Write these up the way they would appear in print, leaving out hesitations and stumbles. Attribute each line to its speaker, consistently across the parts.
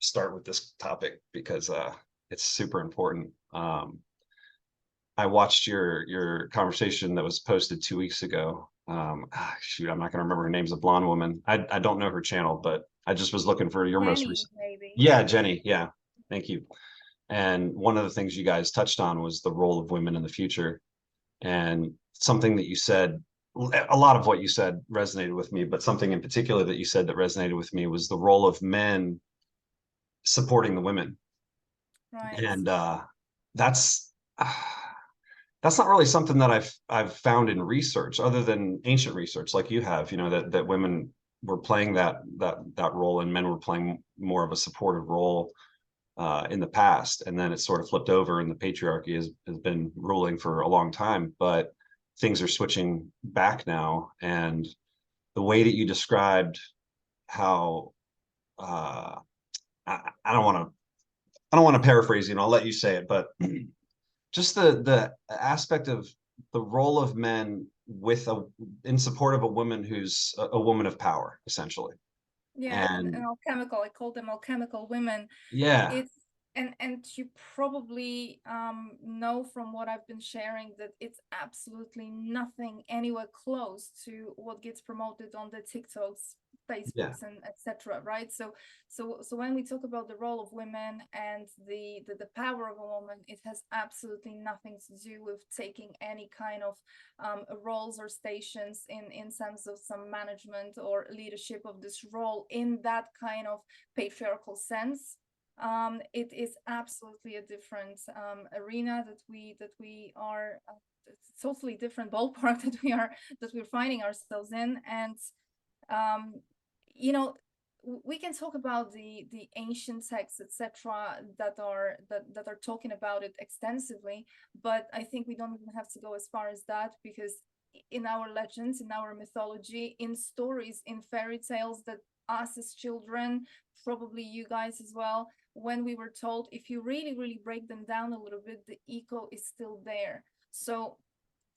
Speaker 1: start with this topic because it's super important. I watched your conversation that was posted 2 weeks ago. Shoot, I'm not going to remember her name's a blonde woman. I don't know her channel, but I just was looking for your most
Speaker 2: Jenny,
Speaker 1: recent.
Speaker 2: maybe.
Speaker 1: Yeah, Jenny. Yeah, thank you. And one of the things you guys touched on was the role of women in the future, and something that you said. A lot of what you said resonated with me, but something in particular that you said that resonated with me was the role of men supporting the women.
Speaker 2: Right.
Speaker 1: And that's that's not really something that I've found in research other than ancient research like you have, that women were playing that role and men were playing more of a supportive role in the past, and then it sort of flipped over and the patriarchy has been ruling for a long time, but things are switching back now. And the way that you described how I don't want to paraphrase you, and I'll let you say it, but just the aspect of the role of men with a in support of a woman who's a woman of power, essentially.
Speaker 2: Yeah,
Speaker 1: And
Speaker 2: and alchemical. I call them alchemical women.
Speaker 1: yeah,
Speaker 2: It's and you probably know from what I've been sharing that it's absolutely nothing anywhere close to what gets promoted on the TikToks,
Speaker 1: yeah,
Speaker 2: Facebooks, and etc. Right? So when we talk about the role of women and the power of a woman, it has absolutely nothing to do with taking any kind of roles or stations in terms of some management or leadership of this role in that kind of patriarchal sense. It is absolutely a different arena that we are totally different ballpark that we're finding ourselves in. And um, you know we can talk about the ancient texts, etc., that are talking about it extensively, but I think we don't even have to go as far as that, because in our legends, in our mythology, in stories, in fairy tales that us as children, probably you guys as well, when we were told, if you really break them down a little bit, the echo is still there. So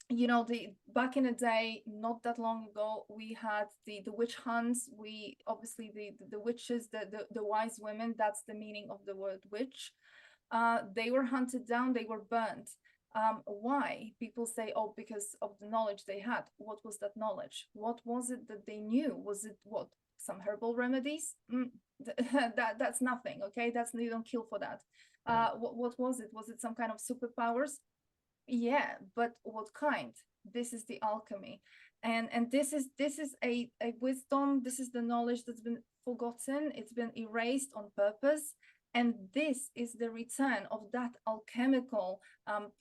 Speaker 2: the back in the day, not that long ago, we had the witch hunts. We obviously the witches, the wise women, that's the meaning of the word witch. They were hunted down, they were burnt. Why? People say, oh, because of the knowledge they had. What was that knowledge? What was it that they knew? Was it what? Some herbal remedies? That's nothing. Okay, that's, you don't kill for that.
Speaker 1: yeah,
Speaker 2: What was it? Was it some kind of superpowers? Yeah, but what kind? This is the alchemy. And this is a wisdom, this is the knowledge that's been forgotten, it's been erased on purpose. And this is the return of that alchemical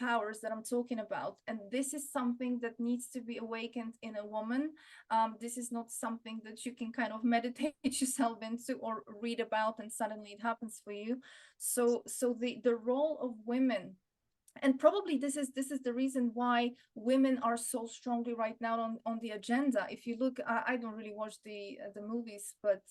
Speaker 2: powers that I'm talking about. And this is something that needs to be awakened in a woman. This is not something that you can kind of meditate yourself into or read about and suddenly it happens for you. So the role of women, and probably this is the reason why women are so strongly right now on the agenda. If you look, I don't really watch the movies, but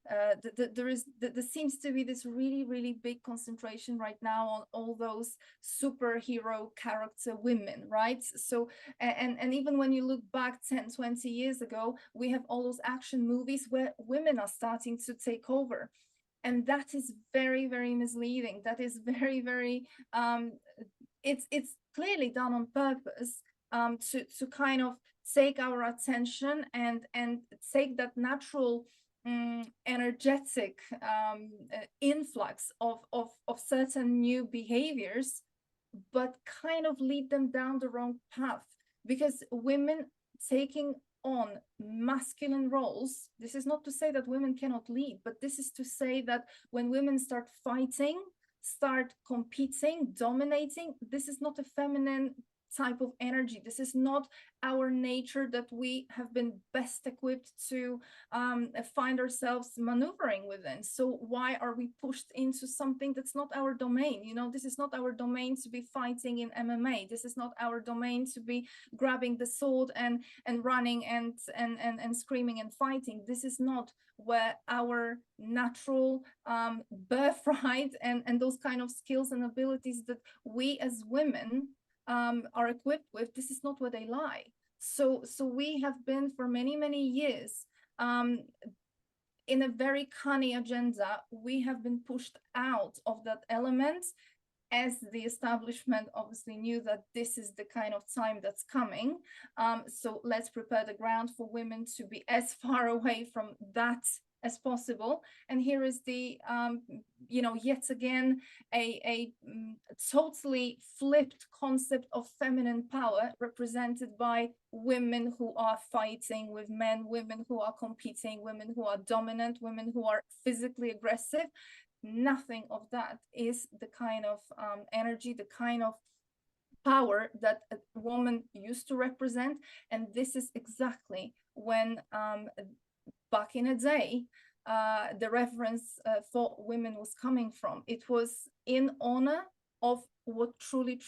Speaker 2: there seems to be this really big concentration right now on all those superhero character women, right? So and even when you look back 10-20 years ago, we have all those action movies where women are starting to take over, and that is very misleading. That is very it's clearly done on purpose, to kind of take our attention and take that natural energetic influx of certain new behaviors, but kind of lead them down the wrong path. Because women taking on masculine roles, this is not to say that women cannot lead, but this is to say that when women start fighting, start competing, dominating, this is not a feminine type of energy. This is not our nature that we have been best equipped to find ourselves maneuvering within. So why are we pushed into something that's not our domain? This is not our domain to be fighting in MMA. This is not our domain to be grabbing the sword and running and screaming and fighting. This is not where our natural birthright and those kind of skills and abilities that we as women are equipped with. This is not where they lie. So we have been for many years in a very canny agenda, we have been pushed out of that element, as the establishment obviously knew that this is the kind of time that's coming. So let's prepare the ground for women to be as far away from that as possible. And here is the, yet again, a totally flipped concept of feminine power represented by women who are fighting with men, women who are competing, women who are dominant, women who are physically aggressive. Nothing of that is the kind of energy, the kind of power that a woman used to represent. And this is exactly when back in a day, the reference for women was coming from. It was in honor of what truly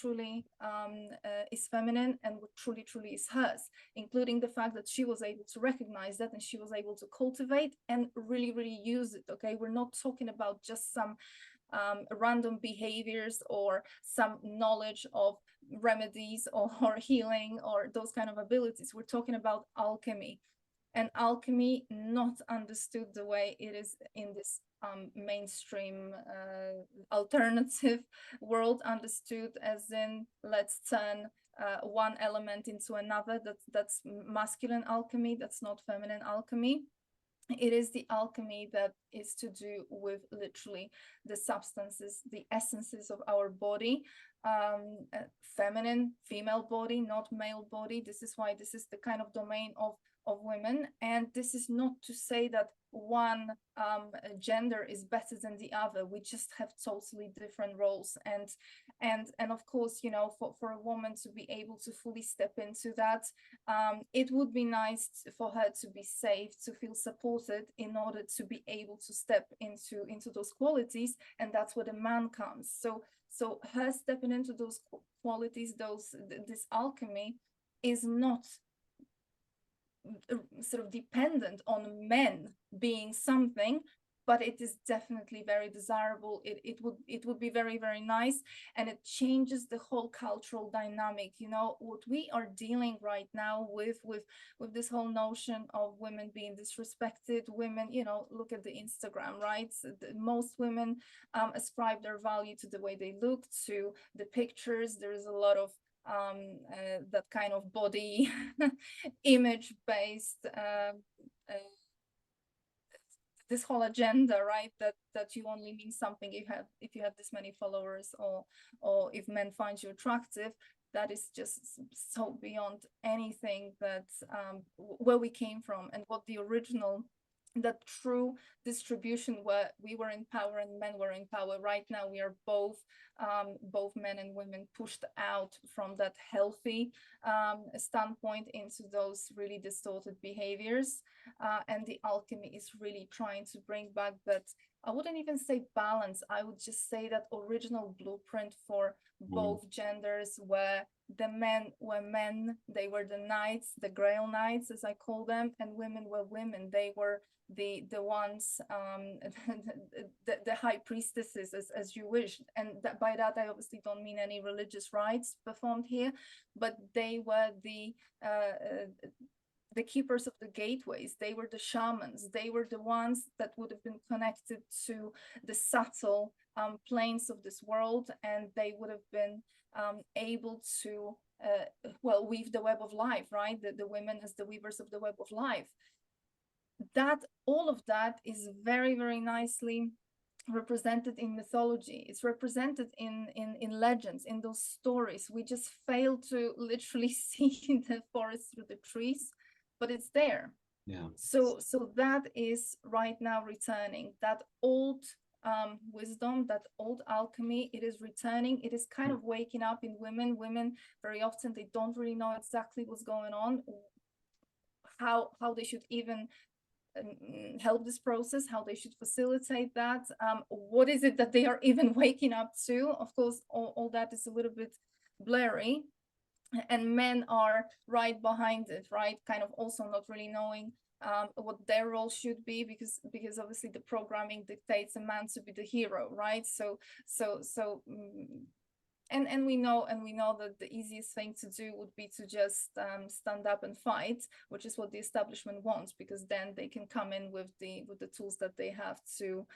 Speaker 2: is feminine and what truly is hers, including the fact that she was able to recognize that, and she was able to cultivate and really use it. Okay, we're not talking about just some random behaviors or some knowledge of remedies or healing or those kind of abilities. We're talking about alchemy, and alchemy not understood the way it is in this mainstream alternative world, understood as in let's turn one element into another. That's masculine alchemy, that's not feminine alchemy. It is the alchemy that is to do with literally the substances, the essences of our body, feminine, female body, not male body. This is why this is the kind of domain of women. And this is not to say that one gender is better than the other. We just have totally different roles. And of course, for a woman to be able to fully step into that, it would be nice for her to be safe, to feel supported in order to be able to step into those qualities. And that's where the man comes. So her stepping into those qualities, this alchemy is not sort of dependent on men being something, but it is definitely very desirable. It would be very nice, and it changes the whole cultural dynamic. What we are dealing right now with this whole notion of women being disrespected, women, look at the Instagram, right? Most women ascribe their value to the way they look, to the pictures. There is a lot of that kind of body image based this whole agenda, right? That you only mean something if you have this many followers, or if men find you attractive. That is just so beyond anything that where we came from and what the original, that true distribution where we were in power and men were in power. Right now we are both men and women pushed out from that healthy standpoint into those really distorted behaviors, and the alchemy is really trying to bring back that, I wouldn't even say balance, I would just say that original blueprint for both genders, where the men were men, they were the knights, the grail knights as I call them, and women were women, they were the ones, the high priestesses, as you wish. And by that I obviously don't mean any religious rites performed here, but they were the keepers of the gateways. They were the shamans. They were the ones that would have been connected to the subtle planes of this world, and they would have been able to weave the web of life, right? The women as the weavers of the web of life. That all of that is very nicely represented in mythology. It's represented in legends, in those stories. We just fail to literally see the forest through the trees, but it's there.
Speaker 1: Yeah.
Speaker 2: So that is right now returning. That old wisdom, that old alchemy, it is returning. It is kind of waking up in women. Women very often, they don't really know exactly what's going on, how they should even help this process, how they should facilitate that, what is it that they are even waking up to. Of course, all that is a little bit blurry, and men are right behind it, right? Kind of also not really knowing what their role should be, because obviously the programming dictates a man to be the hero, right? So and we know that the easiest thing to do would be to just stand up and fight, which is what the establishment wants, because then they can come in with the tools that they have to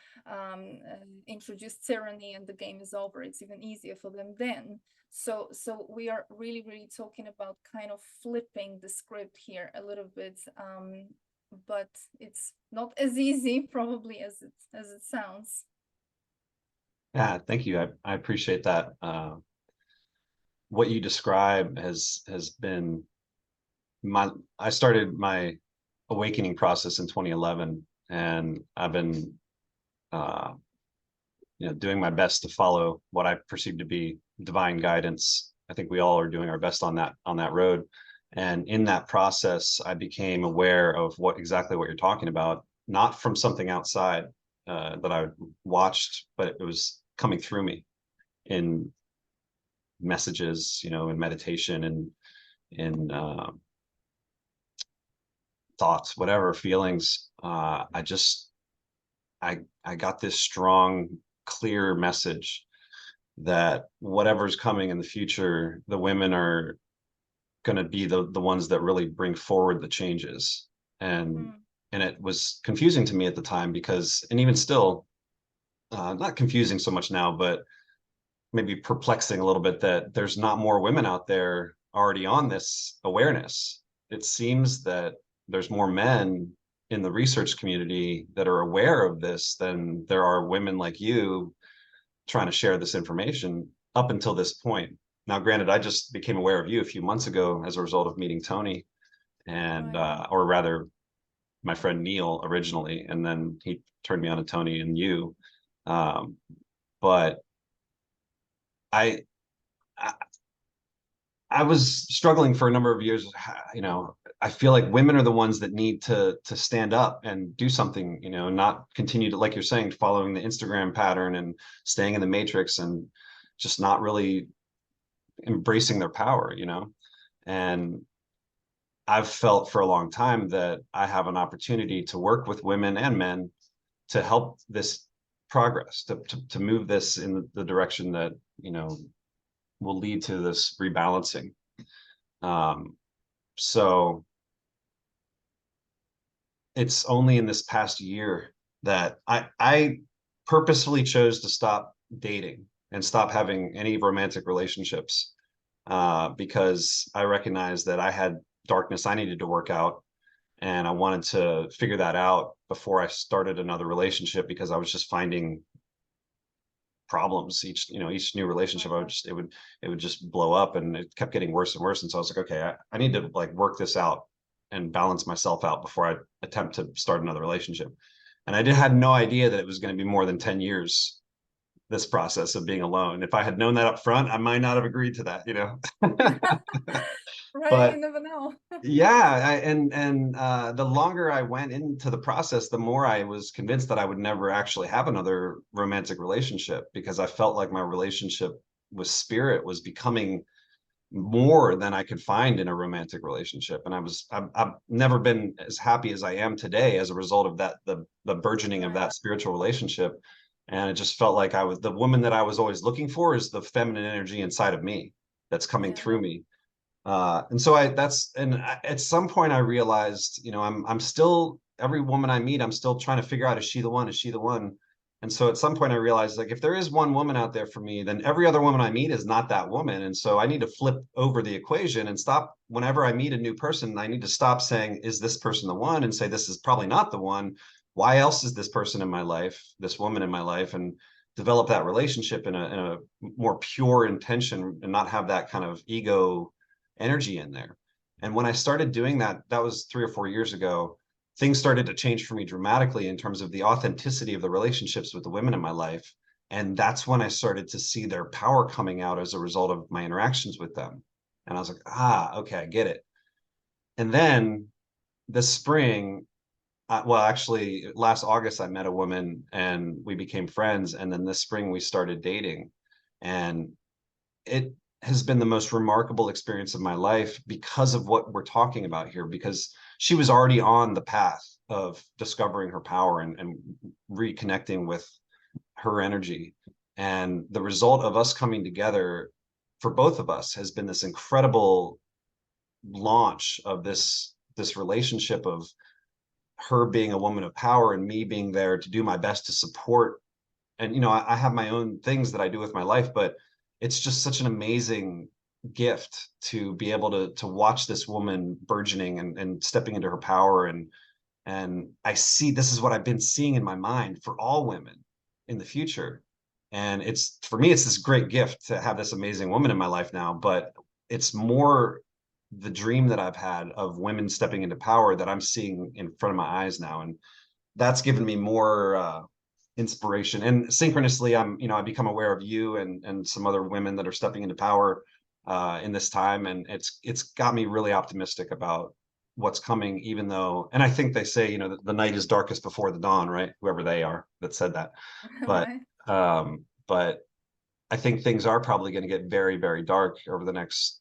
Speaker 2: introduce tyranny, and the game is over. It's even easier for them then. So we are really talking about kind of flipping the script here a little bit, but it's not as easy probably as it sounds.
Speaker 1: Yeah, thank you. I appreciate that. What you describe has been I started my awakening process in 2011, and I've been doing my best to follow what I perceive to be divine guidance. I think we all are doing our best on that road. And in that process, I became aware of exactly what you're talking about, not from something outside that I watched, but it was coming through me in messages, in meditation and in thoughts, whatever feelings. I got this strong, clear message that whatever's coming in the future, the women are going to be the ones that really bring forward the changes. And it was confusing to me at the time, because, and even still, not confusing so much now, but maybe perplexing a little bit, that there's not more women out there already on this awareness. It seems that there's more men in the research community that are aware of this than there are women like you trying to share this information up until this point. Now, granted, I just became aware of you a few months ago as a result of meeting Tony, and or rather my friend Neil originally, and then he turned me on to Tony and you. But I was struggling for a number of years. I feel like women are the ones that need to stand up and do something, not continue to, like you're saying, following the Instagram pattern and staying in the matrix and just not really embracing their power, and I've felt for a long time that I have an opportunity to work with women and men to help this progress, to move this in the direction that, will lead to this rebalancing. So it's only in this past year that I purposefully chose to stop dating and stop having any romantic relationships, because I recognized that I had darkness I needed to work out, and I wanted to figure that out before I started another relationship, because I was just finding problems each new relationship. It would just blow up, and it kept getting worse and worse. And so I was like, okay, I need to work this out and balance myself out before I attempt to start another relationship. And I had no idea that it was going to be more than 10 years, this process of being alone. If I had known that up front, I might not have agreed to that,
Speaker 2: Right,
Speaker 1: but
Speaker 2: you never know.
Speaker 1: yeah, the longer I went into the process, the more I was convinced that I would never actually have another romantic relationship, because I felt like my relationship with spirit was becoming more than I could find in a romantic relationship. And I've never been as happy as I am today as a result of that, the burgeoning of that spiritual relationship. And it just felt like the woman that I was always looking for is the feminine energy inside of me that's coming through me. And so at some point I realized, I'm still, every woman I meet, I'm still trying to figure out, is she the one? Is she the one? And so at some point I realized, if there is one woman out there for me, then every other woman I meet is not that woman. And so I need to flip over the equation and stop. Whenever I meet a new person, I need to stop saying, is this person the one? And say, this is probably not the one. Why else is this person in my life, this woman in my life? And develop that relationship in a more pure intention, and not have that kind of ego energy in there. And when I started doing that, that was 3 or 4 years ago, things started to change for me dramatically in terms of the authenticity of the relationships with the women in my life. And that's when I started to see their power coming out as a result of my interactions with them. And I was like, okay, I get it. And then this spring, actually last August, I met a woman and we became friends. And then this spring we started dating, and it has been the most remarkable experience of my life because of what we're talking about here, because she was already on the path of discovering her power and reconnecting with her energy. And the result of us coming together for both of us has been this incredible launch of this relationship of her being a woman of power and me being there to do my best to support. And I have my own things that I do with my life, but it's just such an amazing gift to be able to watch this woman burgeoning and stepping into her power. And I see this is what I've been seeing in my mind for all women in the future. And it's, for me, it's this great gift to have this amazing woman in my life now, but it's more the dream that I've had of women stepping into power that I'm seeing in front of my eyes now. And that's given me more inspiration. And synchronously, I become aware of you and some other women that are stepping into power in this time. And it's got me really optimistic about what's coming, even though, and I think they say, the night is darkest before the dawn, right? Whoever they are that said that. But,
Speaker 2: Right.
Speaker 1: but I think things are probably going to get very, very dark over the next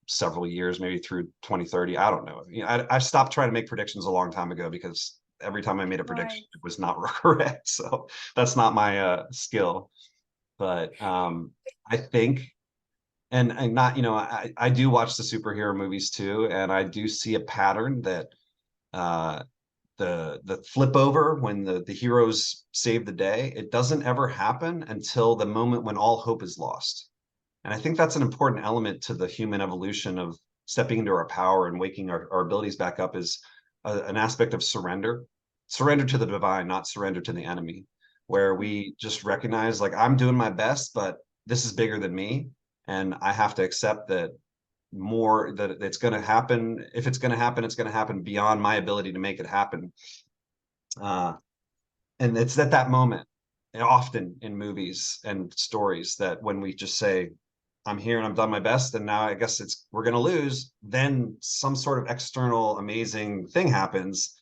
Speaker 1: several years, maybe through 2030. I don't know. I stopped trying to make predictions a long time ago because every time I made a prediction,
Speaker 2: Right.
Speaker 1: it was not correct. So that's not my skill. But I think, and not, I do watch the superhero movies too, and I do see a pattern that uh, the flip over when the heroes save the day, it doesn't ever happen until the moment when all hope is lost. And I think that's an important element to the human evolution of stepping into our power and waking our abilities back up, is an aspect of surrender to the divine, not surrender to the enemy, where we just recognize, like, I'm doing my best, but this is bigger than me. And I have to accept that it's going to happen. If it's going to happen, it's going to happen beyond my ability to make it happen. Uh, and it's at that moment, often in movies and stories, that when we just say, I'm here and I've done my best, and now I guess we're going to lose, then some sort of external amazing thing happens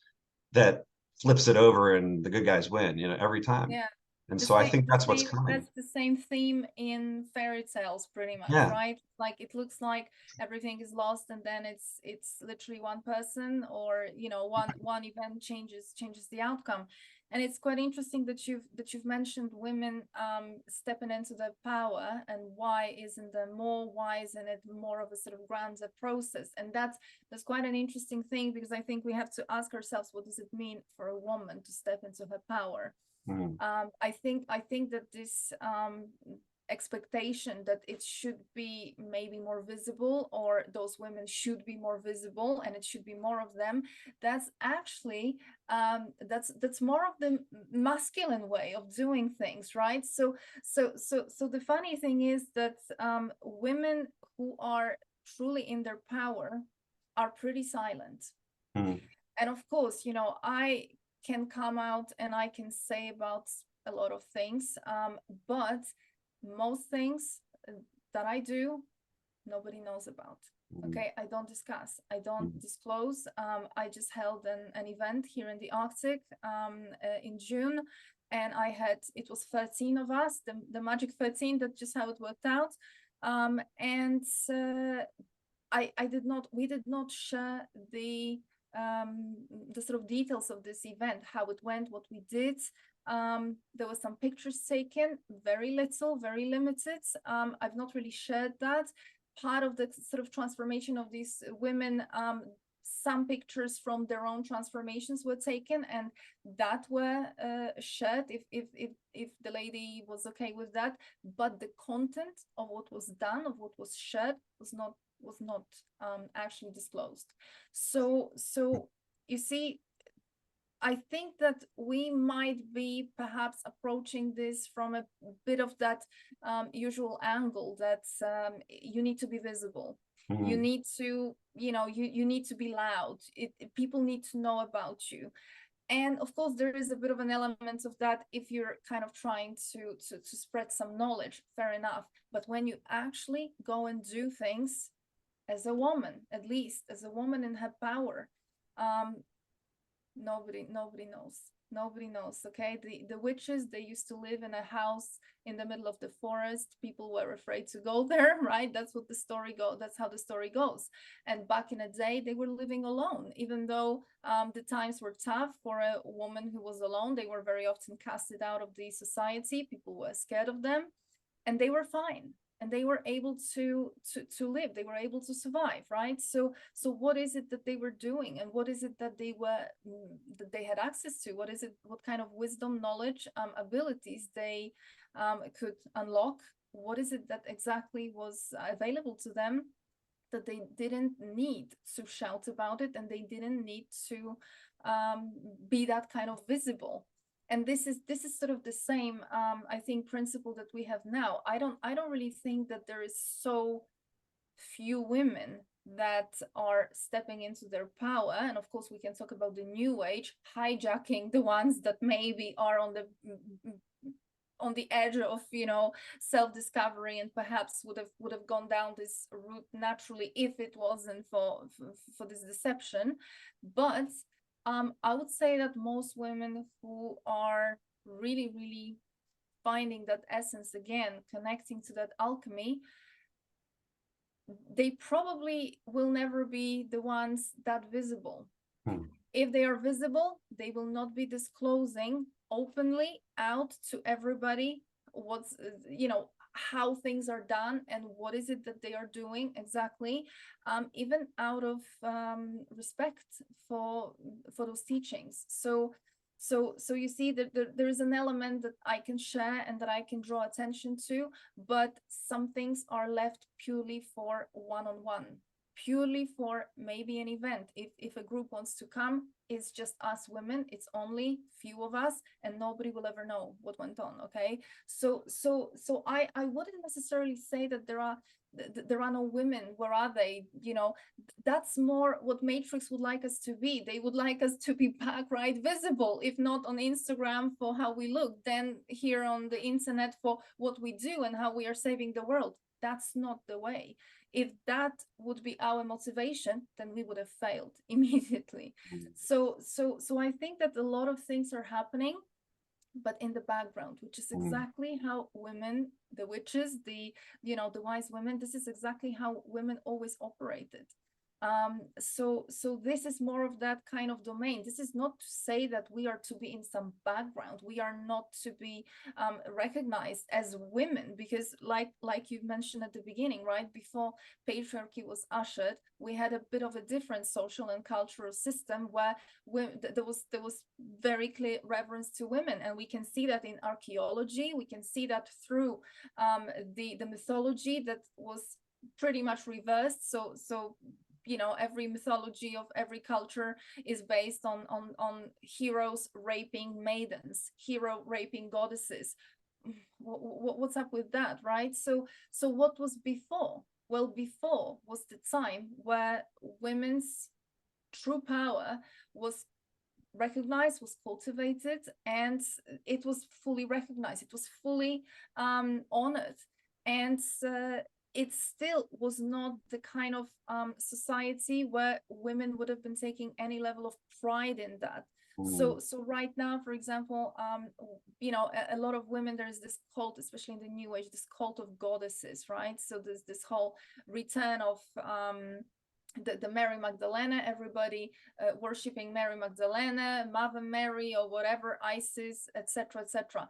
Speaker 1: that flips it over and the good guys win, every time.
Speaker 2: Yeah.
Speaker 1: And
Speaker 2: The
Speaker 1: so I
Speaker 2: same,
Speaker 1: think
Speaker 2: the
Speaker 1: that's what's
Speaker 2: same,
Speaker 1: coming.
Speaker 2: that's the same theme in fairy tales, pretty much,
Speaker 1: Yeah.
Speaker 2: right? Like it looks like everything is lost, and then it's literally one person, or one event changes the outcome. And it's quite interesting that you've mentioned women stepping into their power, and why isn't there more? Why isn't it more of a sort of grander process? And that's quite an interesting thing, because I think we have to ask ourselves, what does it mean for a woman to step into her power?
Speaker 1: Mm.
Speaker 2: I think that this expectation that it should be maybe more visible, or those women should be more visible, and it should be more of them, that's actually that's more of the masculine way of doing things, right? So the funny thing is that women who are truly in their power are pretty silent.
Speaker 1: Mm.
Speaker 2: And of course, I can come out and I can say about a lot of things, but most things that I do, nobody knows about.
Speaker 1: Mm.
Speaker 2: Okay, I don't discuss, I don't
Speaker 1: Mm.
Speaker 2: disclose. I just held an event here in the Arctic in June, and it was 13 of us, the magic 13, that's just how it worked out. And we did not share the sort of details of this event, how it went, what we did. There were some pictures taken, very little, very limited. I've not really shared that. Part of the sort of transformation of these women, some pictures from their own transformations were taken, and that were shared, if the lady was okay with that. But the content of what was done, of what was shared, was not actually disclosed. So you see, I think that we might be perhaps approaching this from a bit of that usual angle, that you need to be visible. You
Speaker 1: Mm.
Speaker 2: need to, you need to be loud. People need to know about you. And of course, there is a bit of an element of that if you're kind of trying to spread some knowledge, fair enough. But when you actually go and do things as a woman, at least as a woman in her power, um, nobody knows. Okay, the witches, they used to live in a house in the middle of the forest. People were afraid to go there, right? That's how the story goes. And back in the day, they were living alone, even though the times were tough for a woman who was alone. They were very often casted out of the society. People were scared of them, and they were fine. and they were able to live, they were able to survive, right? So what is it that they were doing, and what is it that they had access to? What is it, what kind of wisdom, knowledge, abilities they could unlock? What is it that exactly was available to them that they didn't need to shout about it, and they didn't need to be that kind of visible? And this is sort of the same I think principle that we have now. I don't really think that there is so few women that are stepping into their power. And of course we can talk about the new age hijacking the ones that maybe are on the edge of, you know, self-discovery, and perhaps would have gone down this route naturally if it wasn't for this deception. But I would say that most women who are really, really finding that essence again, connecting to that alchemy, they probably will never be the ones that visible. If they are visible, they will not be disclosing openly out to everybody what's, you know, how things are done and what is it that they are doing exactly, even out of respect for those teachings. So you see that there is an element that I can share and that I can draw attention to, but some things are left purely for one-on-one, purely for maybe an event. If a group wants to come, it's just us women, it's only few of us, and nobody will ever know what went on. Okay, so I wouldn't necessarily say that there are no women. Where are they? You know, that's more what Matrix would like us to be. They would like us to be back, right, visible, if not on Instagram for how we look, then here on the internet for what we do and how we are saving the world. That's not the way. If that would be our motivation, then we would have failed immediately. So I think that a lot of things are happening, but in the background, which is exactly how women, the witches, the, you know, the wise women, this is exactly how women always operated. So this is more of that kind of domain. This is not to say that we are to be in some background. We are not to be recognized as women, because like you mentioned at the beginning, right, before patriarchy was ushered, we had a bit of a different social and cultural system where there was very clear reverence to women, and we can see that in archaeology. We can see that through the mythology that was pretty much reversed. So you know, every mythology of every culture is based on heroes raping maidens, hero raping goddesses. What's up with that, right? So what was before? Well, before was the time where women's true power was recognized, was cultivated, and it was fully recognized, it was fully honored. And it still was not the kind of society where women would have been taking any level of pride in that. So right now, for example, you know, a lot of women, there's this cult, especially in the new age, this cult of goddesses, right? So there's this whole return of the Mary Magdalena, everybody worshipping Mary Magdalena, Mother Mary, or whatever, Isis, etc., etc.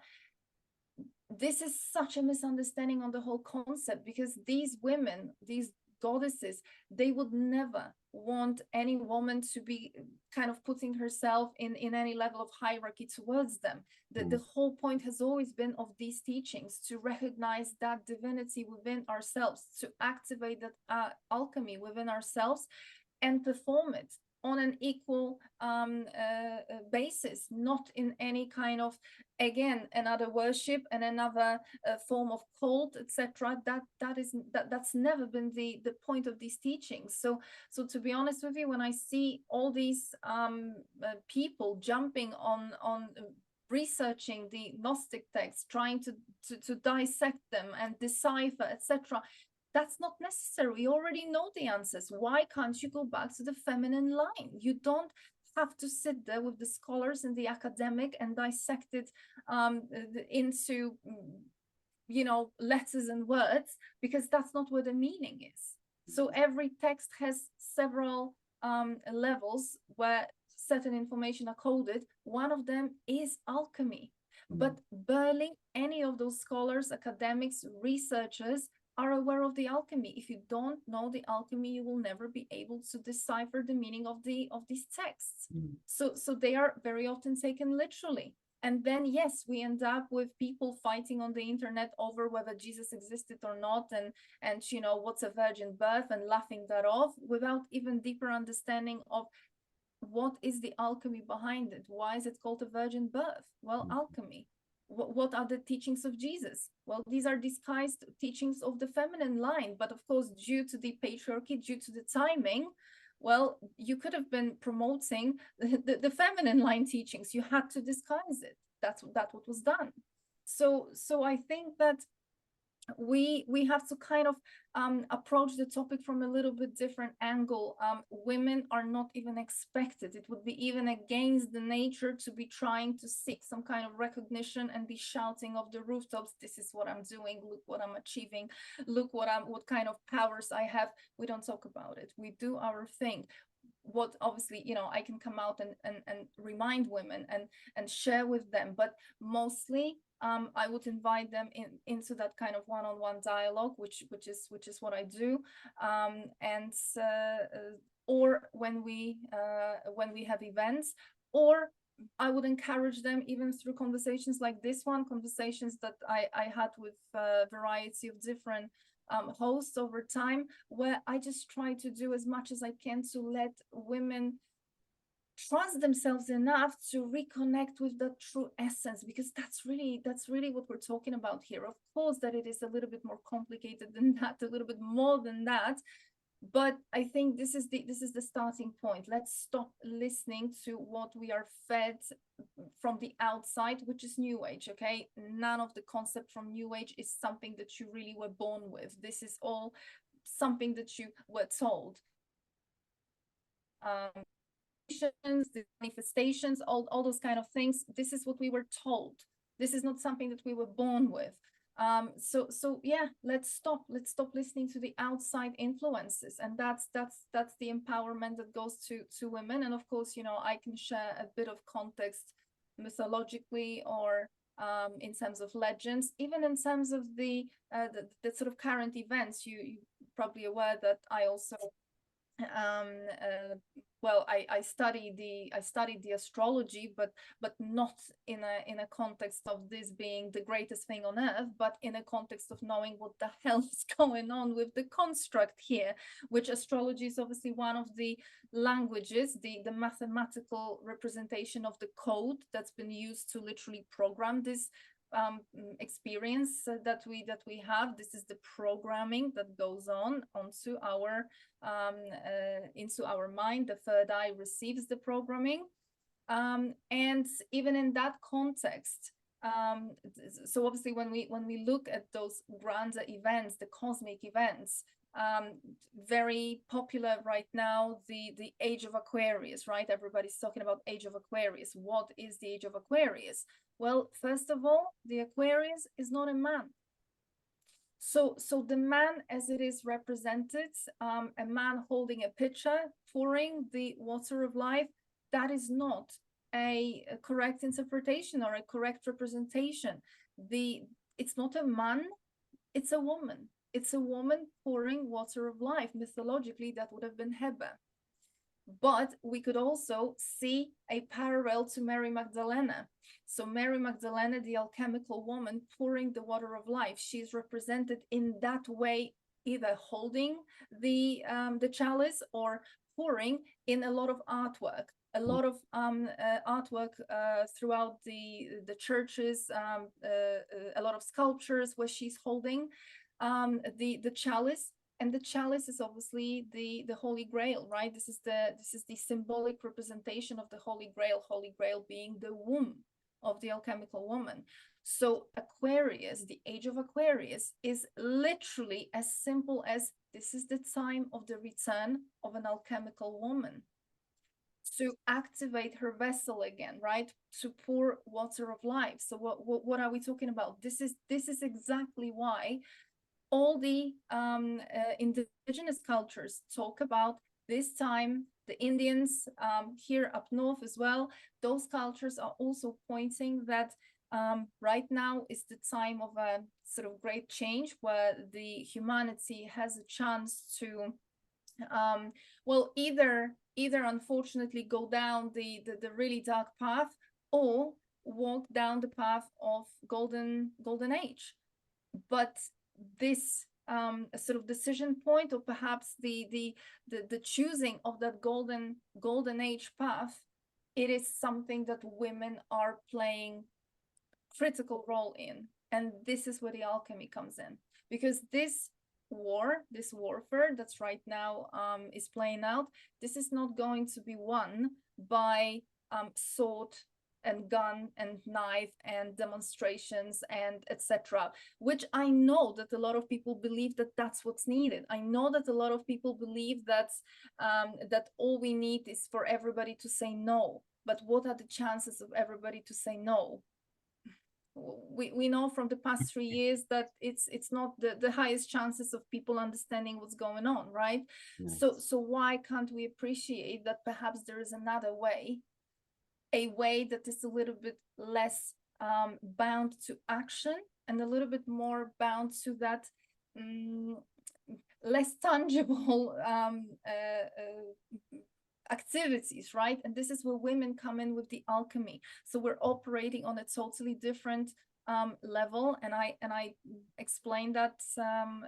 Speaker 2: This is such a misunderstanding on the whole concept, because these women, these goddesses, they would never want any woman to be kind of putting herself in any level of hierarchy towards them. The whole point has always been of these teachings to recognize that divinity within ourselves, to activate that alchemy within ourselves and perform it on an equal basis, not in any kind of, again, another worship and another form of cult, etc. That's never been the point of these teachings. So to be honest with you, when I see all these people jumping on researching the Gnostic texts, trying to dissect them and decipher, etc., that's not necessary. We already know the answers. Why can't you go back to the feminine line? You don't have to sit there with the scholars and the academic and dissect it into, you know, letters and words, because that's not where the meaning is. So every text has several levels where certain information are coded. One of them is alchemy. But barely any of those scholars, academics, researchers are aware of the alchemy. If you don't know the alchemy, you will never be able to decipher the meaning of these texts. So they are very often taken literally. And then, yes, we end up with people fighting on the internet over whether Jesus existed or not, and you know, what's a virgin birth, and laughing that off without even deeper understanding of what is the alchemy behind it. Why is it called a virgin birth? Well, alchemy. What are the teachings of Jesus? Well, these are disguised teachings of the feminine line, but of course, due to the patriarchy, due to the timing, well, you could have been promoting the feminine line teachings. You had to disguise it. That's what was done. So I think that we have to kind of approach the topic from a little bit different angle. Women are not even expected. It would be even against the nature to be trying to seek some kind of recognition and be shouting off the rooftops, this is what I'm doing, look what I'm achieving, look what kind of powers I have. We don't talk about it. We do our thing. What obviously, you know, I can come out and remind women and share with them, but mostly I would invite them into that kind of one-on-one dialogue, which is what I do, or when we have events, or I would encourage them even through conversations like this one, conversations that I had with a variety of different hosts over time, where I just try to do as much as I can to let women trust themselves enough to reconnect with the true essence, because that's really what we're talking about here. Of course that it is a little bit more complicated than that, a little bit more than that, but I think this is the starting point. Let's stop listening to what we are fed from the outside, which is New Age. Okay, none of the concept from New Age is something that you really were born with. This is all something that you were told. The manifestations, all those kind of things, this is what we were told. This is not something that we were born with. So yeah, let's stop listening to the outside influences, and that's the empowerment that goes to women. And of course, you know, I can share a bit of context mythologically, or in terms of legends, even in terms of the sort of current events. You probably aware that I also well, I studied the astrology, but not in a context of this being the greatest thing on earth, but in a context of knowing what the hell is going on with the construct here, which astrology is obviously one of the languages, the mathematical representation of the code that's been used to literally program this experience that we have. This is the programming that goes on onto our into our mind. The third eye receives the programming, and even in that context, so obviously when we look at those grander events, the cosmic events, very popular right now, the age of Aquarius, right? Everybody's talking about age of Aquarius. What is the age of Aquarius? Well, first of all, the Aquarius is not a man. So the man as it is represented, a man holding a pitcher, pouring the water of life, that is not a correct interpretation or a correct representation. It's not a man, it's a woman. It's a woman pouring water of life. Mythologically, that would have been Hebe. But we could also see a parallel to Mary Magdalene. So Mary Magdalene, the alchemical woman pouring the water of life, she's represented in that way, either holding the chalice or pouring in a lot of artwork. A lot of artwork throughout the churches, a lot of sculptures where she's holding the chalice. And the chalice is obviously the Holy Grail, right? This is the symbolic representation of the Holy Grail being the womb of the alchemical woman. So Aquarius, the age of Aquarius, is literally as simple as this is the time of the return of an alchemical woman to activate her vessel again, right? To pour water of life. So what are we talking about? This is exactly why all the indigenous cultures talk about this time. The Indians here up north as well, those cultures are also pointing that right now is the time of a sort of great change where the humanity has a chance to well, either unfortunately go down the really dark path, or walk down the path of golden age. But this sort of decision point, or perhaps the choosing of that golden age path, it is something that women are playing critical role in. And this is where the alchemy comes in, because this warfare that's right now is playing out, this is not going to be won by sword and gun and knife and demonstrations and etc., which I know that a lot of people believe that that's what's needed. I know that a lot of people believe that that all we need is for everybody to say no. But what are the chances of everybody to say no? We know from the past 3 years that it's not the highest chances of people understanding what's going on, right?
Speaker 1: Yeah.
Speaker 2: So why can't we appreciate that perhaps there is another way, a way that is a little bit less bound to action and a little bit more bound to that less tangible activities, right? And this is where women come in with the alchemy. So we're operating on a totally different level, and I explain that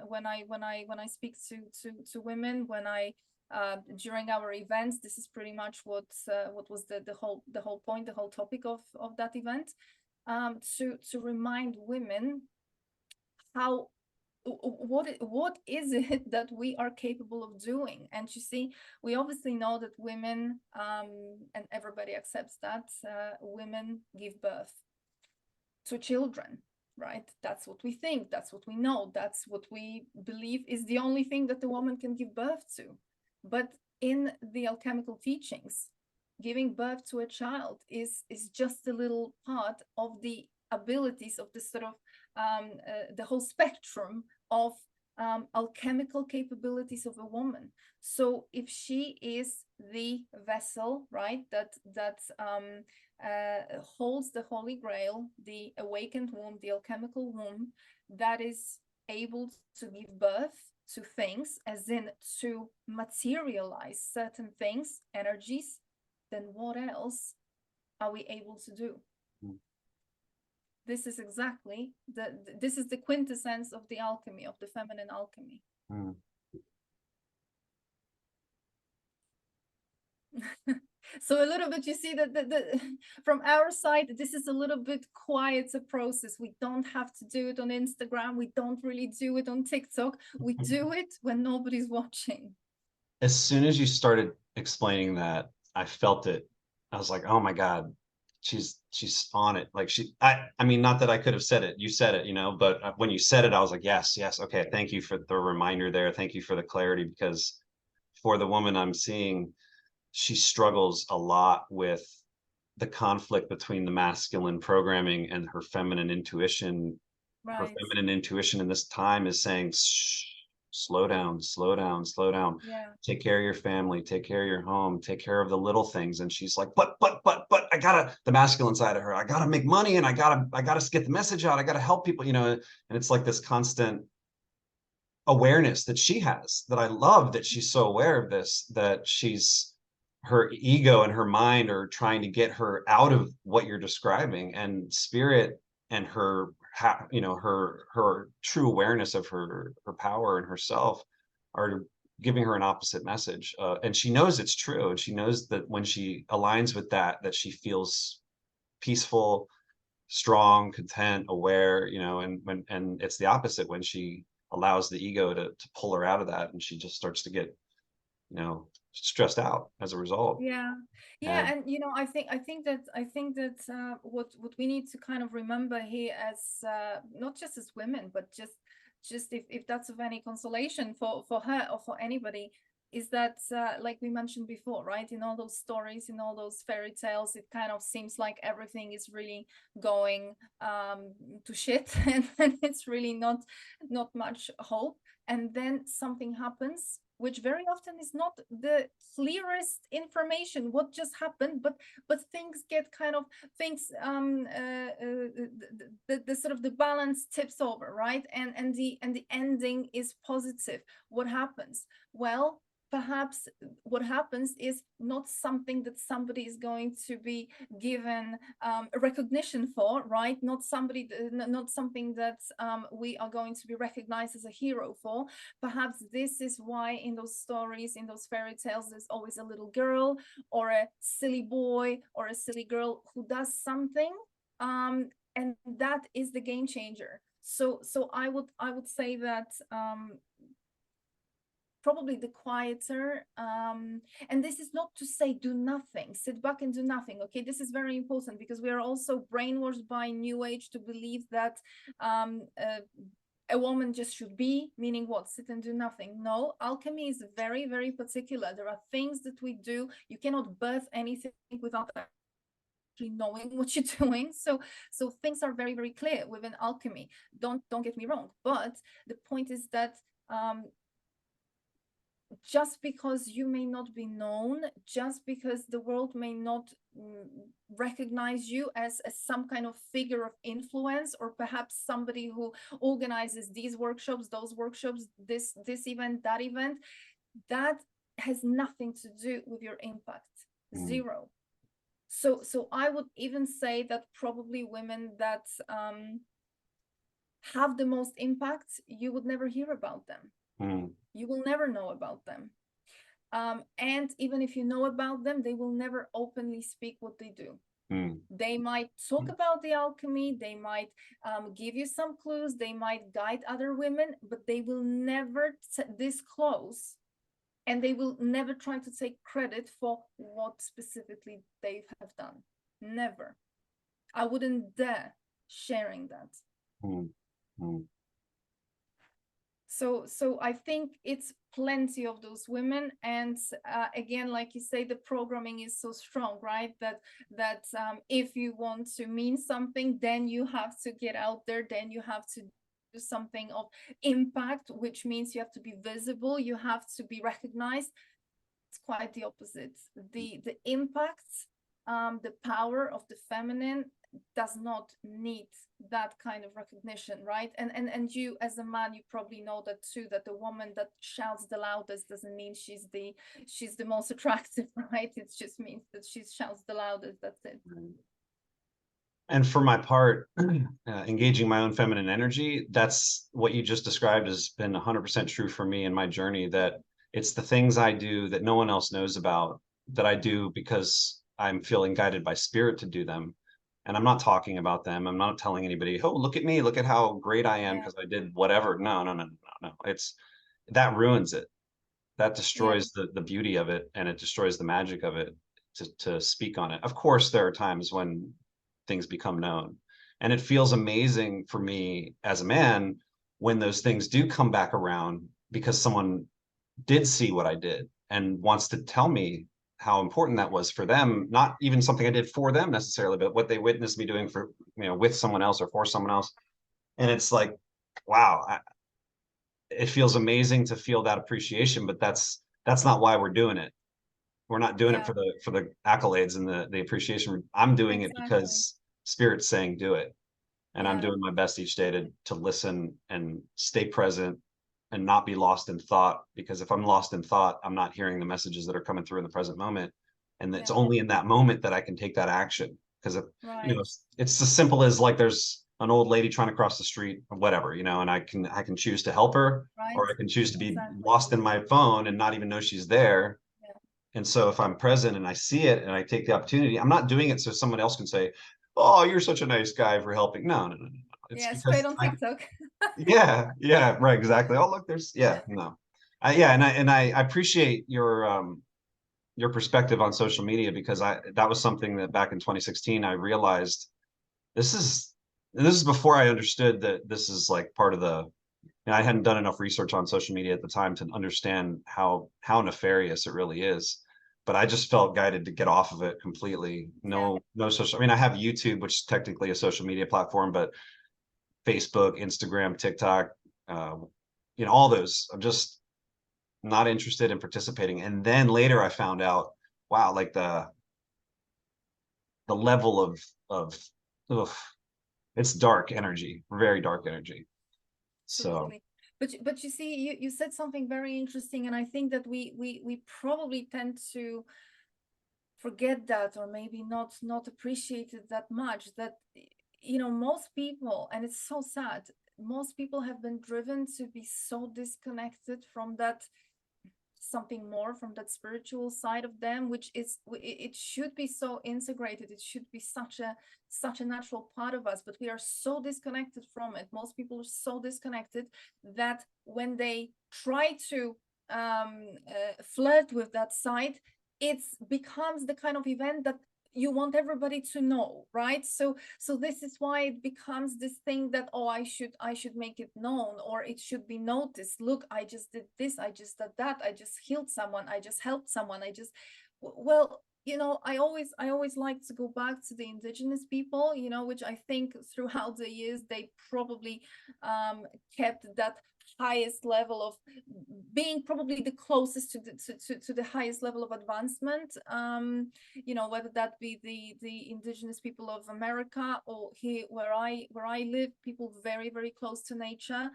Speaker 2: when I speak to women, when I during our events. This is pretty much what was the whole point, the whole topic of that event, to remind women how what is it that we are capable of doing. And you see, we obviously know that women and everybody accepts that women give birth to children, right? That's what we think, that's what we know, that's what we believe is the only thing that the woman can give birth to. But in the alchemical teachings, giving birth to a child is just a little part of the abilities of this sort of the whole spectrum of alchemical capabilities of a woman. So if she is the vessel, right, that holds the Holy Grail, the awakened womb, the alchemical womb, that is able to give birth to things, as in to materialize certain things, energies, then what else are we able to do? This is exactly this is the quintessence of the alchemy, of the feminine alchemy. So a little bit, you see that from our side, this is a little bit quieter process. We don't have to do it on Instagram. We don't really do it on TikTok. We do it when nobody's watching.
Speaker 1: As soon as you started explaining that, I felt it. I was like, oh my God, she's on it. Like I mean, not that I could have said it, you said it, you know, but when you said it, I was like, yes, okay, thank you for the reminder there. Thank you for the clarity, because for the woman I'm seeing, she struggles a lot with the conflict between the masculine programming and her feminine intuition. Right. Her feminine intuition in this time is saying, slow down, slow down, slow down.
Speaker 2: Yeah.
Speaker 1: Take care of your family, take care of your home, take care of the little things. And she's like, but I gotta, the masculine side of her, I gotta make money, and I gotta get the message out. I gotta help people, you know, and it's like this constant awareness that she has, that I love, that she's so aware of this, that she's, her ego and her mind are trying to get her out of what you're describing, and spirit and her, you know, her true awareness of her power and herself are giving her an opposite message, and she knows it's true, and she knows that when she aligns with that she feels peaceful, strong, content, aware, you know, and it's the opposite when she allows the ego to pull her out of that, and she just starts to get, you know, stressed out as a result.
Speaker 2: Yeah, and you know, I think that what we need to kind of remember here, as not just as women, but just if that's of any consolation for her or for anybody, is that like we mentioned before, right? In all those stories, in all those fairy tales, it kind of seems like everything is really going to shit, and it's really not much hope. And then something happens, which very often is not the clearest information what just happened, but things get kind of things the sort of the balance tips over, right? And the ending is positive. What happens? Well, perhaps what happens is not something that somebody is going to be given a recognition for, right? Not something that we are going to be recognized as a hero for. Perhaps this is why in those stories, in those fairy tales, there's always a little girl or a silly boy or a silly girl who does something, and that is the game changer. So I would say that probably the quieter, and this is not to say do nothing, sit back and do nothing, okay? This is very important, because we are also brainwashed by New Age to believe that a woman just should be, meaning what? Sit and do nothing. No, alchemy is very, very particular. There are things that we do. You cannot birth anything without actually knowing what you're doing. So things are very, very clear within alchemy. Don't get me wrong, but the point is that just because you may not be known, just because the world may not recognize you as some kind of figure of influence, or perhaps somebody who organizes these workshops, those workshops, this event, that event, that has nothing to do with your impact. Zero. So I would even say that probably women that have the most impact, you would never hear about them. You will never know about them. And even if you know about them, they will never openly speak what they do. They might talk about the alchemy, they might give you some clues, they might guide other women, but they will never disclose, and they will never try to take credit for what specifically they have done. Never. I wouldn't dare sharing that. So I think it's plenty of those women, and again, like you say, the programming is so strong, right? That if you want to mean something, then you have to get out there, then you have to do something of impact, which means you have to be visible, you have to be recognized. It's quite the opposite. The impact, the power of the feminine does not need that kind of recognition, right? And you as a man, you probably know that too, that the woman that shouts the loudest doesn't mean she's the most attractive, right? It just means that she shouts the loudest. That's it.
Speaker 1: And for my part, engaging my own feminine energy, that's what you just described has been 100% true for me in my journey, that it's the things I do that no one else knows about, that I do because I'm feeling guided by spirit to do them. And I'm not talking about them. I'm not telling anybody, oh, look at me, look at how great I am because I did whatever. No. It's that ruins it. That destroys the beauty of it, and it destroys the magic of it to speak on it. Of course, there are times when things become known, and it feels amazing for me as a man when those things do come back around, because someone did see what I did and wants to tell me how important that was for them, not even something I did for them necessarily, but what they witnessed me doing for, with someone else or for someone else. And it's like, wow, it feels amazing to feel that appreciation, but that's not why we're doing it. We're not doing it for the accolades and the appreciation. I'm doing it because Spirit's saying do it. And I'm doing my best each day to listen and stay present and not be lost in thought, because if I'm lost in thought, I'm not hearing the messages that are coming through in the present moment. And it's only in that moment that I can take that action. Because it's as simple as, like, there's an old lady trying to cross the street or whatever, and I can choose to help her, or I can choose to be lost in my phone and not even know she's there. And so if I'm present and I see it and I take the opportunity, I'm not doing it so someone else can say, oh, you're such a nice guy for helping. No. It's
Speaker 2: straight on TikTok.
Speaker 1: Right, exactly. Oh, look, there's no. And I appreciate your perspective on social media, because that was something that back in 2016 I realized this is before I understood that this is like part of and I hadn't done enough research on social media at the time to understand how nefarious it really is. But I just felt guided to get off of it completely. No social. I mean, I have YouTube, which is technically a social media platform, but Facebook, Instagram, TikTok, all those. I'm just not interested in participating. And then later I found out, wow, like the level of ugh, it's dark energy, very dark energy. So
Speaker 2: Absolutely. But you see, you said something very interesting, and I think that we probably tend to forget that, or maybe not appreciate it that much, that most people, and it's so sad, most people have been driven to be so disconnected from that something more, from that spiritual side of them, which is, it should be so integrated, it should be such a natural part of us, but we are so disconnected from it. Most people are so disconnected that when they try to flirt with that side, it becomes the kind of event that you want everybody to know, right? So this is why it becomes this thing that, oh, I should make it known, or it should be noticed. Look, I just did this, I just did that, I just healed someone, I just helped someone, I just, well, I always like to go back to the indigenous people, which I think throughout the years they probably kept that highest level of being, probably the closest to the highest level of advancement, whether that be the indigenous people of America, or here where I live, people very, very close to nature,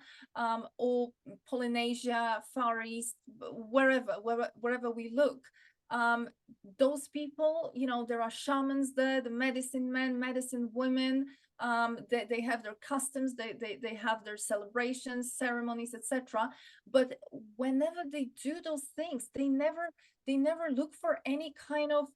Speaker 2: or Polynesia, Far East, wherever we look. Those people, there are shamans there, the medicine men, medicine women, they have their customs, they have their celebrations, ceremonies, etc. But whenever they do those things, they never look for any kind of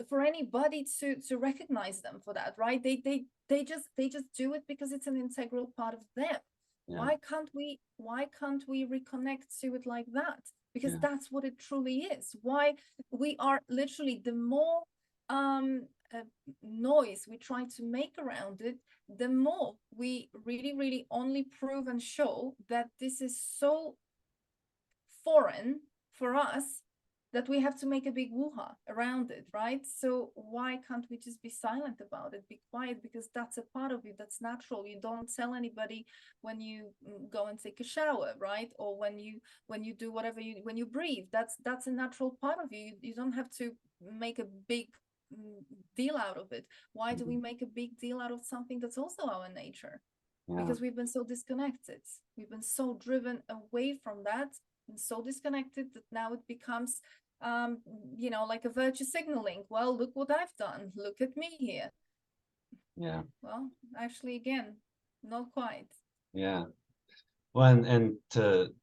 Speaker 2: for anybody to recognize them for that, right? They just do it because it's an integral part of them.
Speaker 1: yeah,
Speaker 2: Why can't we reconnect to it like that? Because
Speaker 1: yeah,
Speaker 2: that's what it truly is. Why we are literally, the more um uh, noise we try to make around it, the more we really, really only prove and show that this is so foreign for us, that we have to make a big woo-ha around it, right? So why can't we just be silent about it, be quiet? Because that's a part of you, that's natural. You don't tell anybody when you go and take a shower, right? Or when you do whatever, when you breathe, that's a natural part of you. You don't have to make a big deal out of it. Why do we make a big deal out of something that's also our nature?
Speaker 1: yeah,
Speaker 2: Because we've been so disconnected, we've been so driven away from that, and so disconnected that now it becomes like a virtue signaling. Well, look what I've done, look at me here.
Speaker 1: yeah,
Speaker 2: Well, actually, again, not quite.
Speaker 1: yeah. Well, and to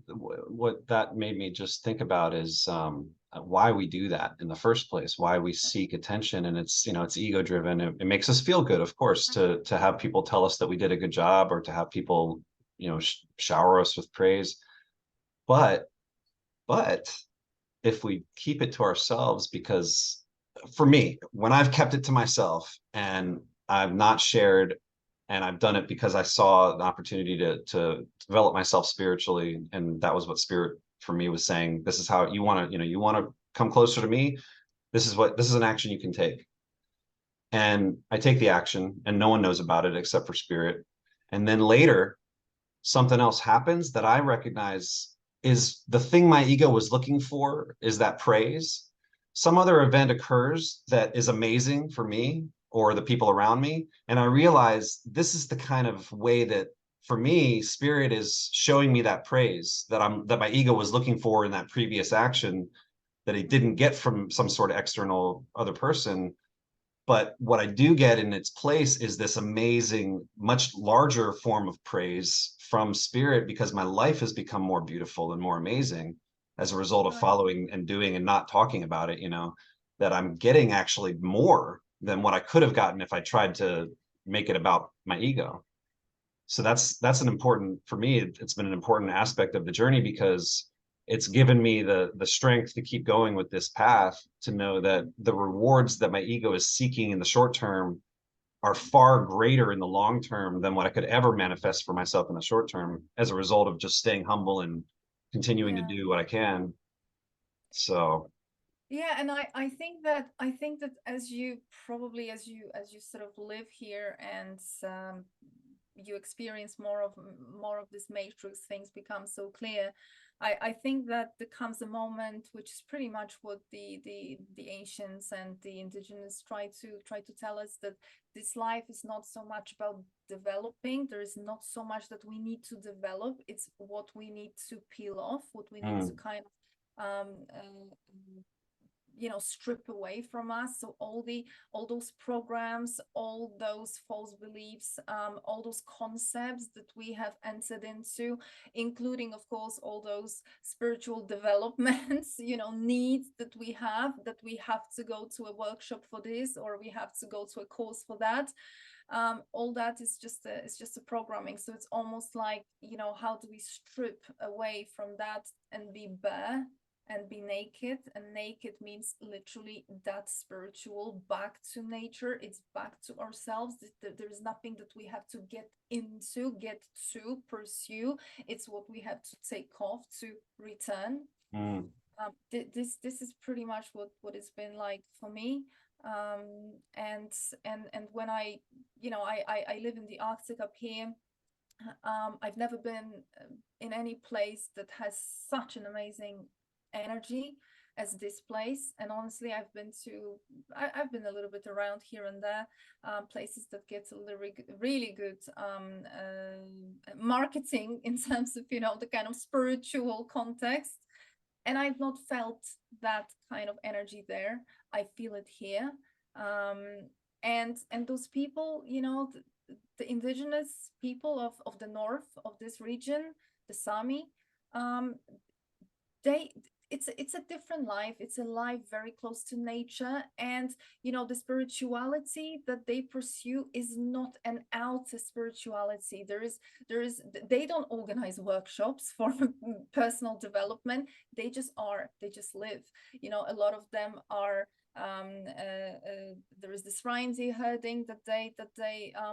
Speaker 1: what that made me just think about is why we do that in the first place, why we seek attention. And it's, it's ego driven. It makes us feel good, of course, to have people tell us that we did a good job, or to have people, shower us with praise. But but if we keep it to ourselves, because for me, when I've kept it to myself and I've not shared, and I've done it because I saw an opportunity to develop myself spiritually, and that was what spirit for me was saying. This is how you want to, you want to come closer to me. This is an action you can take. And I take the action, and no one knows about it except for spirit. And then later, something else happens that I recognize is the thing my ego was looking for, is that praise. Some other event occurs that is amazing for me or the people around me. And I realize this is the kind of way that, for me, spirit is showing me that praise that my ego was looking for in that previous action, that it didn't get from some sort of external other person. But what I do get in its place is this amazing, much larger form of praise from spirit, because my life has become more beautiful and more amazing as a result of
Speaker 2: Right.
Speaker 1: following and doing and not talking about it, that I'm getting actually more than what I could have gotten if I tried to make it about my ego. So that's an important, for me, it's been an important aspect of the journey, because it's given me the strength to keep going with this path, to know that the rewards that my ego is seeking in the short term are far greater in the long term than what I could ever manifest for myself in the short term, as a result of just staying humble and continuing to
Speaker 2: Yeah.
Speaker 1: do what I can. So
Speaker 2: Yeah, and I think that as you sort of live here, and you experience more of this matrix, things become so clear. I think that there comes a moment, which is pretty much what the ancients and the indigenous try to tell us, that this life is not so much about developing. There is not so much that we need to develop. It's what we need to peel off, what we need to kind of strip away from us. So all those programs, all those false beliefs, all those concepts that we have entered into, including of course all those spiritual developments, needs that we have to go to a workshop for this, or we have to go to a course for that. All that is just a programming. So it's almost like, how do we strip away from that and be bare and be naked? And naked means literally that spiritual, back to nature. It's back to ourselves. There's nothing that we have to get to pursue. It's what we have to take off to return. This is pretty much what it's been like for me. And when I live in the Arctic up here. I've never been in any place that has such an amazing energy as this place. And honestly, I've been a little bit around here and there, places that get a really good marketing in terms of the kind of spiritual context, and I've not felt that kind of energy there. I feel it here. And those people, the indigenous people of the north of this region, the Sami, it's a different life. It's a life very close to nature, and the spirituality that they pursue is not an outer spirituality. They don't organize workshops for personal development. They just live. A lot of them are there is this reindeer herding that they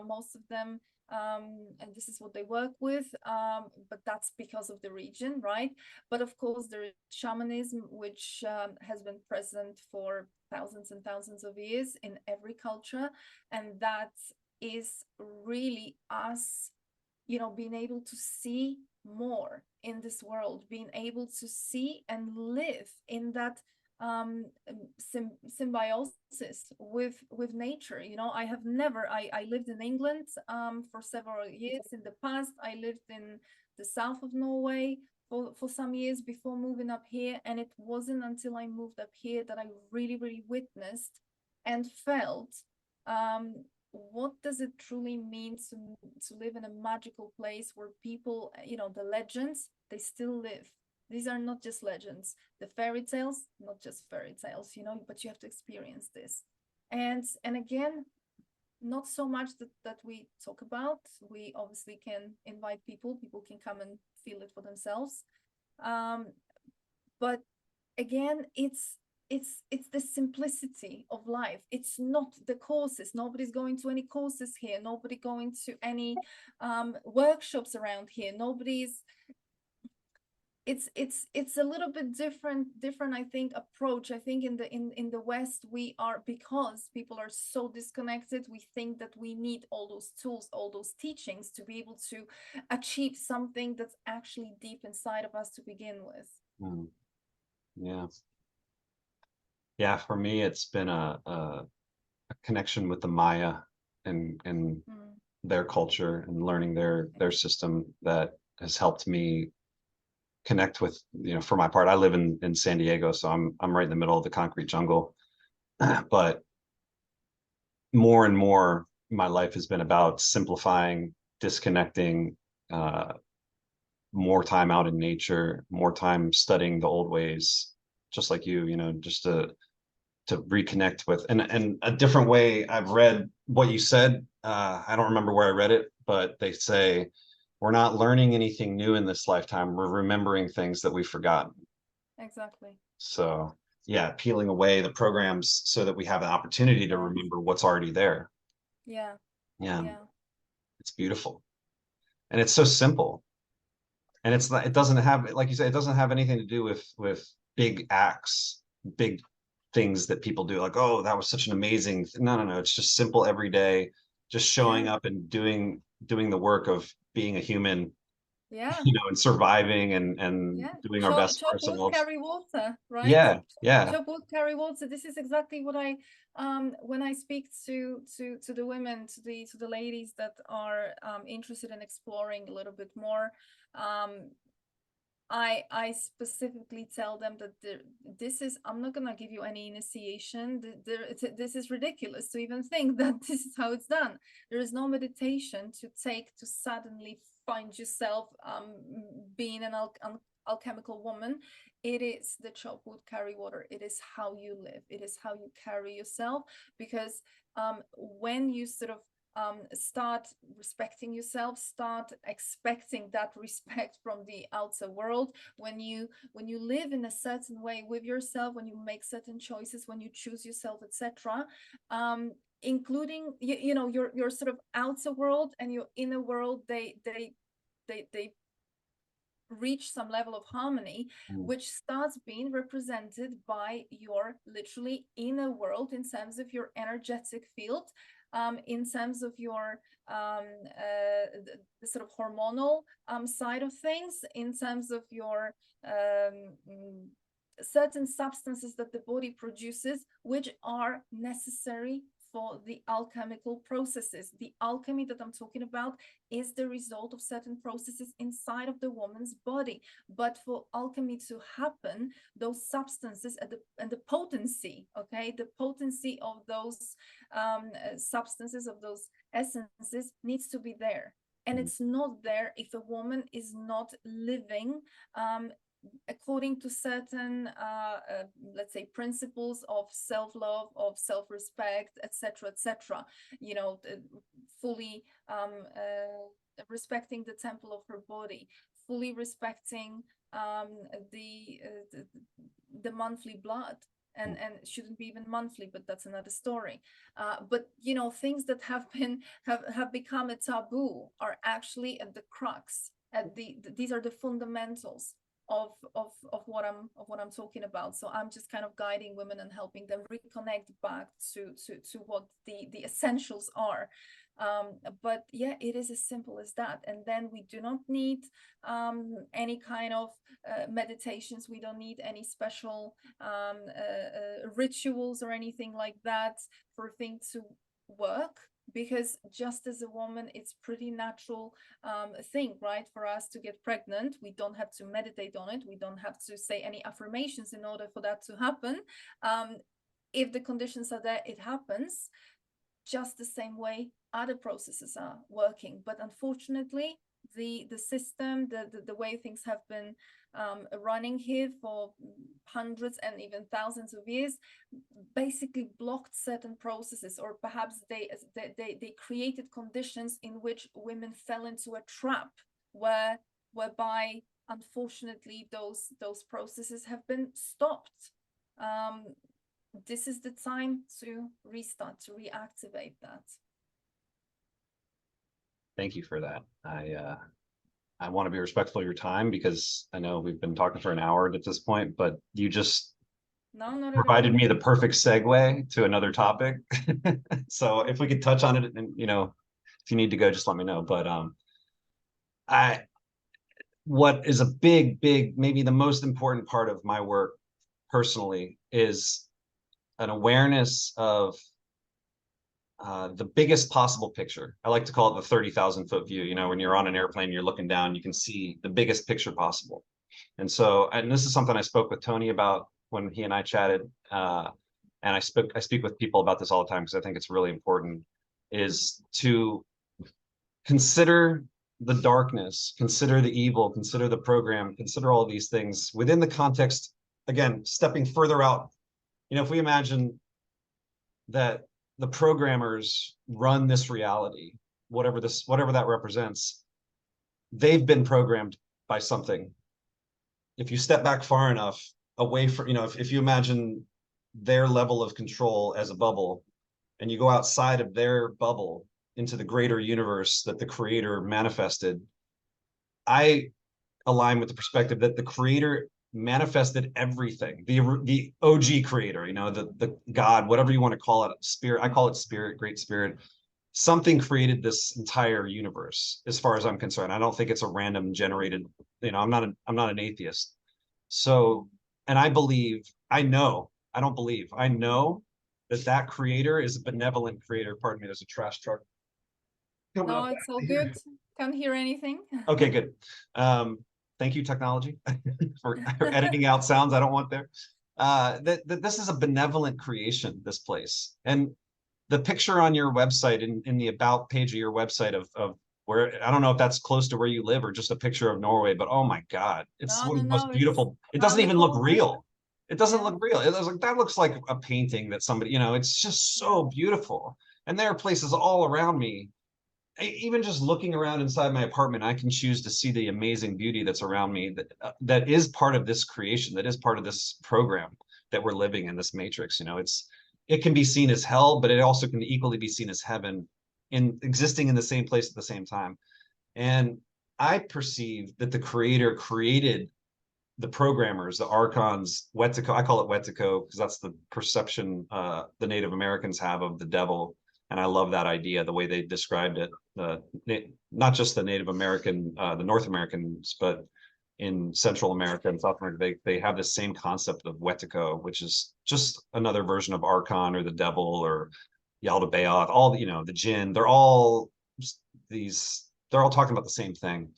Speaker 2: most of them, and this is what they work with, but that's because of the region, right? But of course there is shamanism, which has been present for thousands and thousands of years in every culture, and that is really us, being able to see more in this world, being able to see and live in that symbiosis with nature. I lived in England for several years in the past. I lived in the south of Norway for some years before moving up here, and it wasn't until I moved up here that I really witnessed and felt what does it truly mean to live in a magical place where people, the legends, they still live. These are not just legends. The fairy tales, not just fairy tales, but you have to experience this. And again, not so much that we talk about. We obviously can invite people can come and feel it for themselves. But again, it's the simplicity of life. It's not the courses. Nobody's going to any courses here. Nobody going to any workshops around here. It's a little bit different, I think, approach. I think in the West, we are, because people are so disconnected, we think that we need all those tools, all those teachings to be able to achieve something that's actually deep inside of us to begin with.
Speaker 1: Yeah, for me it's been a connection with the Maya and their culture and learning their system that has helped me connect with, for my part. I live in San Diego, so I'm right in the middle of the concrete jungle. But more and more, my life has been about simplifying, disconnecting, more time out in nature, more time studying the old ways, just like you, just to reconnect with. And a different way I've read what you said, I don't remember where I read it, but they say, we're not learning anything new in this lifetime. We're remembering things that we've forgotten.
Speaker 2: Exactly.
Speaker 1: So yeah, peeling away the programs so that we have an opportunity to remember what's already there.
Speaker 2: Yeah.
Speaker 1: It's beautiful. And it's so simple. And it doesn't have, like you said, it doesn't have anything to do with big acts, big things that people do, like, oh, that was such an amazing no, it's just simple every day, just showing up and doing doing the work of being a human,
Speaker 2: Yeah.
Speaker 1: and surviving and
Speaker 2: Yeah,
Speaker 1: doing our best for
Speaker 2: chop wood,
Speaker 1: ourselves.
Speaker 2: carry water, right?
Speaker 1: Yeah, yeah.
Speaker 2: Chop wood, carry water. This is exactly what I when I speak to the women, to the ladies that are interested in exploring a little bit more. I specifically tell them that this is, I'm not gonna give you any initiation. This is ridiculous to even think that this is how it's done. There is no meditation to take to suddenly find yourself being an alchemical woman. It is the chop wood, carry water. It is how you live. It is how you carry yourself. Because when you sort of start respecting yourself, start expecting that respect from the outer world, when you live in a certain way with yourself, when you make certain choices, when you choose yourself, etc., including your sort of outer world and your inner world, they reach some level of harmony, which starts being represented by your literally inner world in terms of your energetic field, in terms of your the sort of hormonal side of things, in terms of your certain substances that the body produces, which are necessary for the alchemical processes. The alchemy that I'm talking about is the result of certain processes inside of the woman's body. But for alchemy to happen, those substances and the potency, okay, the potency of those substances, of those essences, needs to be there. And it's not there if a woman is not living according to certain let's say principles of self-love, of self-respect, etc., etc., fully respecting the temple of her body, fully respecting the monthly blood, and shouldn't be even monthly, but that's another story. But things that have become a taboo are actually at the crux, at these are the fundamentals of what I'm talking about. So I'm just kind of guiding women and helping them reconnect back to what the essentials are. But yeah, it is as simple as that. And then we do not need any kind of meditations. We don't need any special rituals or anything like that for things to work. Because just as a woman, it's pretty natural thing, right, for us to get pregnant. We don't have to meditate on it. We don't have to say any affirmations in order for that to happen. If the conditions are there, it happens. Just the same way other processes are working. But unfortunately, the system, the way things have been running here for hundreds and even thousands of years, basically blocked certain processes, or perhaps they created conditions in which women fell into a trap whereby unfortunately those processes have been stopped. This is the time to restart, to reactivate that.
Speaker 1: Thank you for that. I want to be respectful of your time, because I know we've been talking for an hour at this point, but you just provided me the perfect segue to another topic. So if we could touch on it, and if you need to go, just let me know. But what is a big, maybe the most important part of my work personally is an awareness of the biggest possible picture. I like to call it the 30,000 foot view. When you're on an airplane, you're looking down, you can see the biggest picture possible. And so, and this is something I spoke with Tony about when he and I chatted. And I speak with people about this all the time, because I think it's really important, is to consider the darkness, consider the evil, consider the program, consider all of these things within the context, again, stepping further out. If we imagine that the programmers run this reality, whatever that represents, they've been programmed by something. If you step back far enough away from, if you imagine their level of control as a bubble, and you go outside of their bubble into the greater universe that the creator manifested, I align with the perspective that the creator manifested everything. The OG creator, the God, whatever you want to call it, spirit. I call it spirit, great spirit. something created this entire universe, as far as I'm concerned. I don't think it's a random generated, I'm not an atheist. So, and I believe, I don't believe, I know that that creator is a benevolent creator. Pardon me, there's a trash truck coming
Speaker 2: No,
Speaker 1: up
Speaker 2: it's all
Speaker 1: back here.
Speaker 2: good. Can't hear anything.
Speaker 1: Okay, good. Thank you, technology, for editing out sounds I don't want there. That this is a benevolent creation, this place. And the picture on your website, in the about page of your website of where, I don't know if that's close to where you live or just a picture of Norway, but oh my God, it's
Speaker 2: No,
Speaker 1: one
Speaker 2: no,
Speaker 1: of the most
Speaker 2: no, it's
Speaker 1: beautiful. It doesn't
Speaker 2: around the
Speaker 1: even look
Speaker 2: corner.
Speaker 1: real. It doesn't
Speaker 2: Yeah.
Speaker 1: look real. It looks like, that looks like a painting that somebody, it's just
Speaker 2: Yeah.
Speaker 1: so beautiful. And there are places all around me. Even just looking around inside my apartment, I can choose to see the amazing beauty that's around me, that is part of this creation, that is part of this program that we're living in, this matrix. It can be seen as hell, but it also can equally be seen as heaven, in existing in the same place at the same time. And I perceive that the creator created the programmers, the archons, Wetiko. I call it Wetiko because that's the perception the Native Americans have of the devil. And I love that idea, the way they described it. Not just the Native American, the North Americans, but in Central America and South America, they have the same concept of Wetiko, which is just another version of Archon or the devil or Yaldabaoth, all the jinn. They're all talking about the same thing.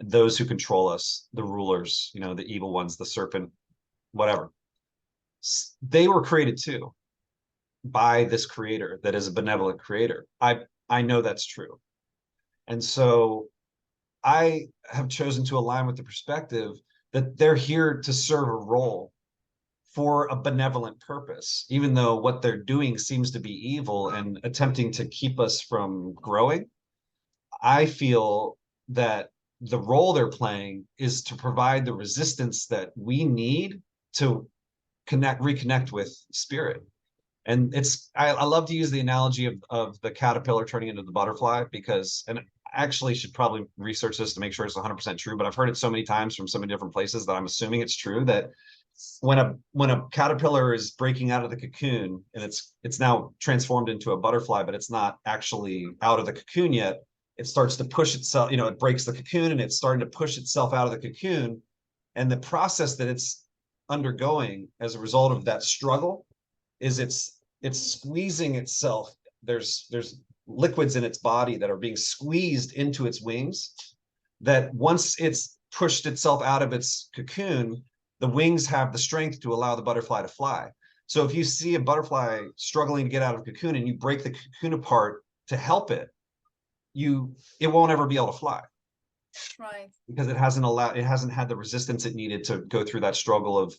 Speaker 1: Those who control us, the rulers, the evil ones, the serpent, whatever. They were created too by this creator that is a benevolent creator. I know that's true. And so I have chosen to align with the perspective that they're here to serve a role for a benevolent purpose, even though what they're doing seems to be evil and attempting to keep us from growing. I feel that the role they're playing is to provide the resistance that we need to reconnect with spirit. And I love to use the analogy of the caterpillar turning into the butterfly, because, and I actually should probably research this to make sure it's 100% true, but I've heard it so many times from so many different places that I'm assuming it's true, that when a caterpillar is breaking out of the cocoon and it's now transformed into a butterfly, but it's not actually out of the cocoon yet, it starts to push itself, it breaks the cocoon and it's starting to push itself out of the cocoon. And the process that it's undergoing as a result of that struggle is it's squeezing itself. There's liquids in its body that are being squeezed into its wings, that once it's pushed itself out of its cocoon, the wings have the strength to allow the butterfly to fly. So if you see a butterfly struggling to get out of the cocoon and you break the cocoon apart to help it, it won't ever be able to fly.
Speaker 2: Right.
Speaker 1: Because it hasn't had the resistance it needed to go through that struggle of,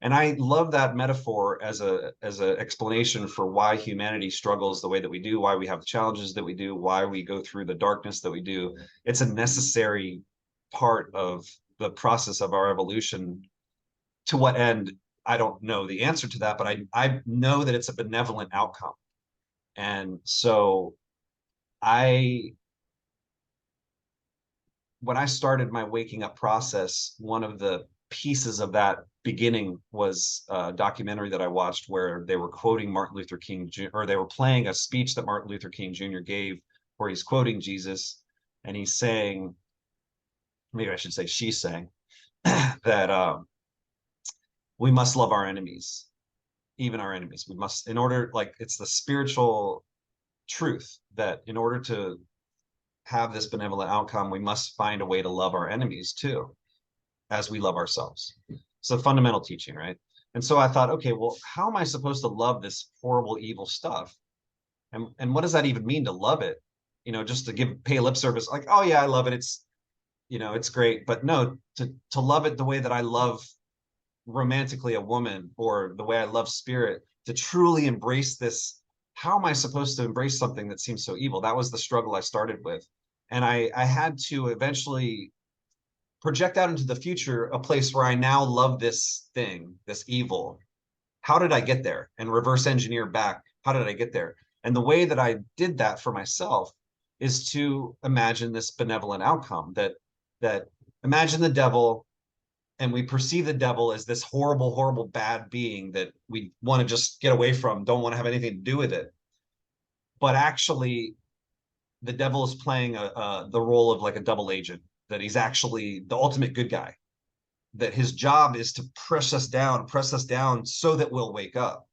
Speaker 1: and I love that metaphor as a explanation for why humanity struggles the way that we do, why we have the challenges that we do, why we go through the darkness that we do. It's a necessary part of the process of our evolution. To what end, I don't know the answer to that, but I know that it's a benevolent outcome. And so when I started my waking up process, one of the pieces of that beginning was a documentary that I watched where they were quoting Martin Luther King, or they were playing a speech that Martin Luther King Jr. gave, where he's quoting Jesus, and he's saying, maybe I should say she's saying, that we must love our enemies, even our enemies. We must, in order, like, it's the spiritual truth that in order to have this benevolent outcome, we must find a way to love our enemies too, as we love ourselves. So fundamental teaching, right? And so I thought, okay, well, how am I supposed to love this horrible, evil stuff? And what does that even mean to love it? Just to pay lip service, like, oh yeah, I love it. It's great. But no, to love it the way that I love romantically a woman, or the way I love spirit, to truly embrace this. How am I supposed to embrace something that seems so evil? That was the struggle I started with. And I had to eventually project out into the future a place where I now love this thing, this evil. How did I get there? And reverse engineer back. How did I get there? And the way that I did that for myself is to imagine this benevolent outcome, that imagine the devil, and we perceive the devil as this horrible, horrible, bad being that we want to just get away from, don't want to have anything to do with it. but actually the devil is playing the role of like a double agent, that he's actually the ultimate good guy, that his job is to press us down so that we'll wake up.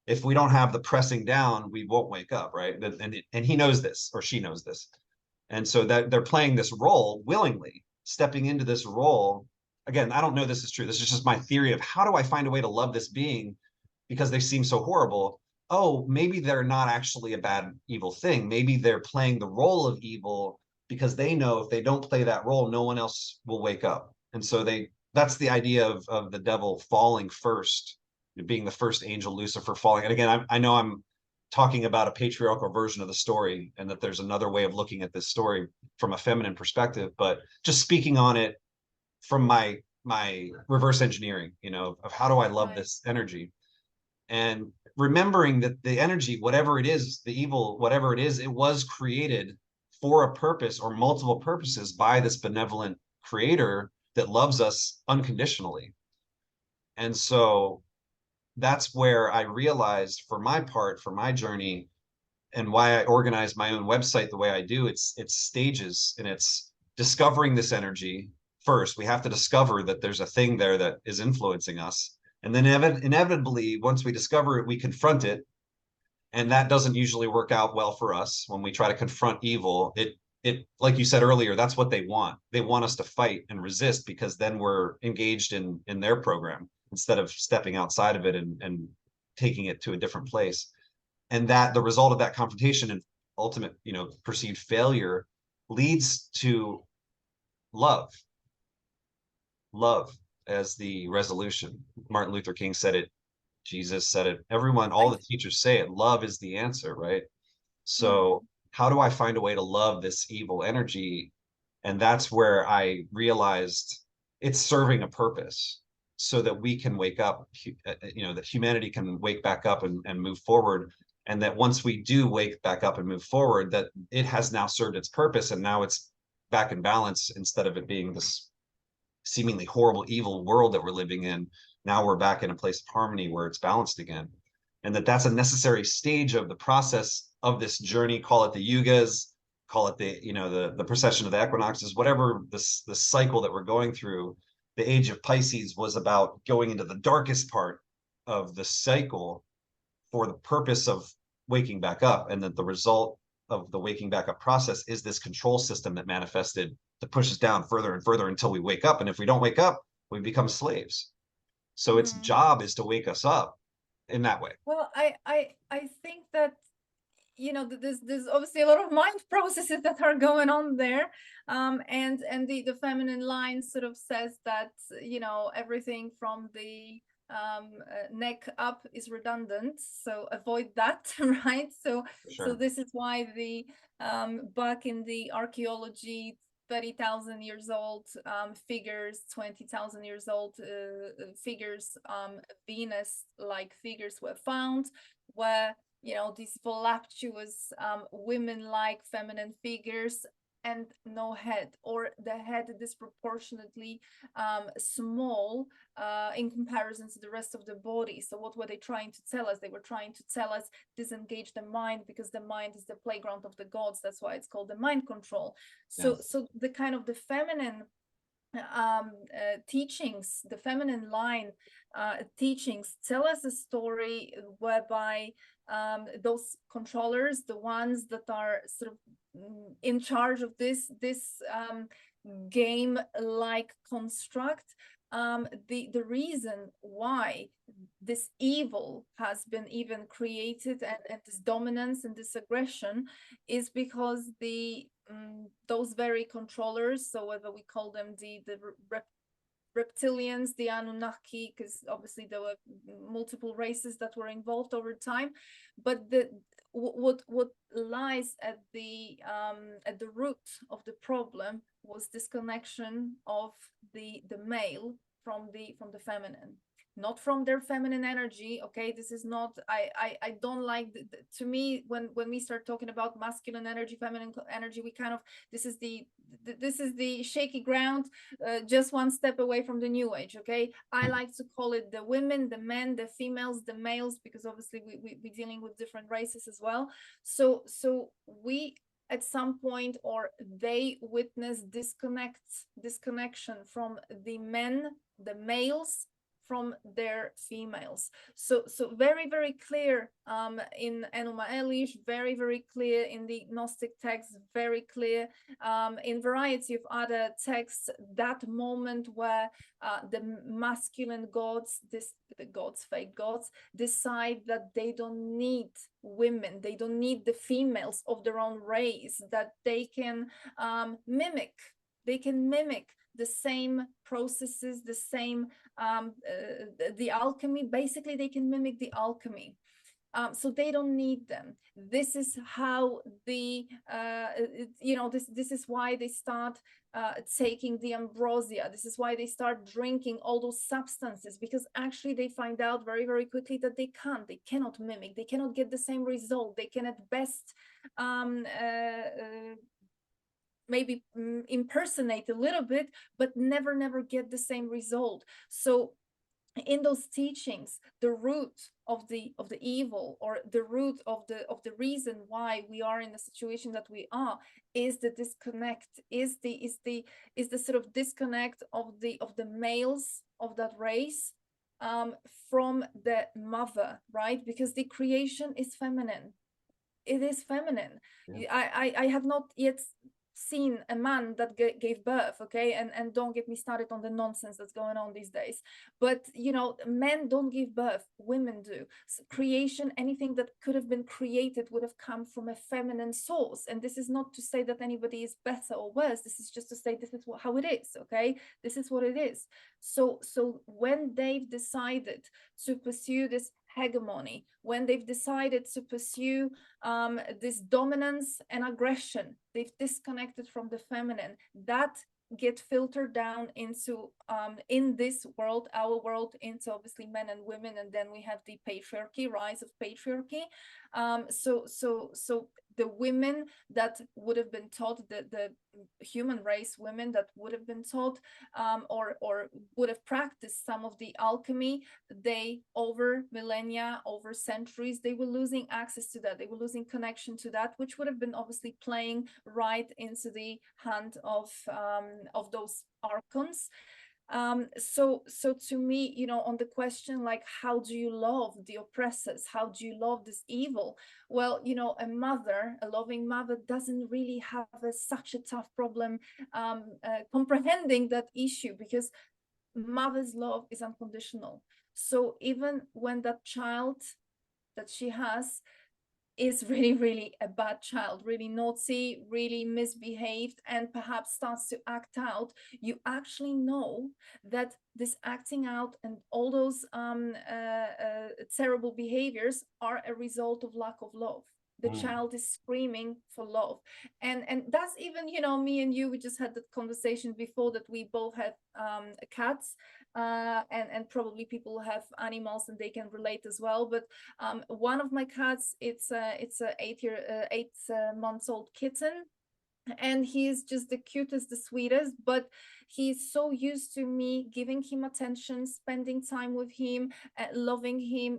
Speaker 1: If we don't have the pressing down, we won't wake up, right? And he knows this, or she knows this. And so that they're playing this role willingly, stepping into this role. Again, I don't know this is true. This is just my theory of how do I find a way to love this being because they seem so horrible. Oh, maybe they're not actually a bad, evil thing. Maybe they're playing the role of evil because they know if they don't play that role, no one else will wake up. And so that's the idea of the devil falling first, being the first angel, Lucifer falling. And again, I know I'm talking about a patriarchal version of the story, and that there's another way of looking at this story from a feminine perspective, but just speaking on it from my reverse engineering, of how do I love
Speaker 2: Right.
Speaker 1: this energy, and remembering that the energy, whatever it is, the evil, whatever it is, it was created for a purpose or multiple purposes by this benevolent creator that loves us unconditionally. And so that's where I realized, for my part, for my journey, and why I organize my own website the way I do, it's stages, and it's discovering this energy first. We have to discover that there's a thing there that is influencing us. And then inevitably, once we discover it, we confront it. And that doesn't usually work out well for us when we try to confront evil. It like you said earlier, that's what they want. They want us to fight and resist, because then we're engaged in their program instead of stepping outside of it and taking it to a different place. And that the result of that confrontation and ultimate, perceived failure leads to love. Love as the resolution. Martin Luther King said it, Jesus said it, everyone, all the
Speaker 2: Right.
Speaker 1: teachers say it. Love is the answer, right?
Speaker 2: Mm.
Speaker 1: So how do I find a way to love this evil energy? And that's where I realized it's serving a purpose, so that we can wake up, that humanity can wake back up and move forward. And that once we do wake back up and move forward, that it has now served its purpose, and now it's back in balance, instead of it being this seemingly horrible, evil world that we're living in. Now we're back in a place of harmony where it's balanced again. And that's a necessary stage of the process of this journey. Call it the yugas, call it the precession of the equinoxes, whatever this cycle that we're going through. The age of Pisces was about going into the darkest part of the cycle for the purpose of waking back up, and that the result of the waking back up process is this control system that manifested to push us down further and further until we wake up. And if we don't wake up, we become slaves. So its
Speaker 2: Mm.
Speaker 1: job is to wake us up in that way.
Speaker 2: Well, I think that there's obviously a lot of mind processes that are going on there, and the feminine line sort of says that everything from the neck up is redundant, so avoid that. Right? So
Speaker 1: Sure.
Speaker 2: this is why the back in the archaeology, 30,000 years old figures, 20,000 years old figures, Venus like figures were found, where these voluptuous women like feminine figures, and no head, or the head disproportionately small in comparison to the rest of the body. So what were they trying to tell us? They were trying to tell us disengage the mind, because the mind is the playground of the gods. That's why it's called the mind control.
Speaker 1: Yeah.
Speaker 2: So the kind of the feminine teachings, the feminine line teachings, tell us a story whereby those controllers, the ones that are sort of in charge of this game like construct, the reason why this evil has been even created, and this dominance and this aggression, is because those very controllers, so whether we call them the reptilians, the Anunnaki, because obviously there were multiple races that were involved over time, but what lies at the root of the problem was disconnection of the male from the feminine. not from their feminine energy. Okay, this is not, I don't like to me, when we start talking about masculine energy, feminine energy, we kind of, this is the shaky ground, just one step away from the new age. Okay, I like to call it the women, the men, the females, the males, because obviously we're dealing with different races as well. So we at some point, or they witness disconnection from the men, the males, from their females. So very, very clear in Enuma Elish, very, very clear in the Gnostic texts, very clear in variety of other texts, that moment where the masculine gods, the gods, fake gods, decide that they don't need women, they don't need the females of their own race, that they can mimic the same processes, the same the alchemy. Basically, they can mimic the alchemy. So they don't need them. This is how the this is why they start taking the ambrosia. This is why they start drinking all those substances, because actually they find out very, very quickly that they cannot mimic, they cannot get the same result. They can at best maybe impersonate a little bit, but never get the same result. So in those teachings, the root of the evil, or the root of the reason why we are in the situation that we are, is the disconnect, is the sort of disconnect of the males of that race from the mother, right? Because the creation is feminine. It is feminine. Yeah. I have not yet seen a man that gave birth, okay, and don't get me started on the nonsense that's going on these days. But men don't give birth, women do. So creation, anything that could have been created, would have come from a feminine source. And this is not to say that anybody is better or worse, this is just to say this is how it is. Okay, this is what it is. So when they've decided to pursue this hegemony, when they've decided to pursue this dominance and aggression, they've disconnected from the feminine. That get filtered down into in this world, our world, into obviously men and women, and then we have the patriarchy, rise of patriarchy. So the women that would have been taught, the human race women that would have been taught or would have practiced some of the alchemy, they, over millennia, over centuries, they were losing access to that, they were losing connection to that, which would have been obviously playing right into the hand of those archons. So to me, on the question, like, how do you love the oppressors? How do you love this evil? Well, a loving mother doesn't really have such a tough problem comprehending that issue, because mother's love is unconditional. So even when that child that she has is really, really a bad child, really naughty, really misbehaved, and perhaps starts to act out, you actually know that this acting out and all those terrible behaviors are a result of lack of love. The child is screaming for love. And that's even, me and you, we just had that conversation before, that we both have cats, and probably people have animals and they can relate as well. But one of my cats, it's a 8 months old kitten, and he's just the cutest, the sweetest, but he's so used to me giving him attention, spending time with him, loving him,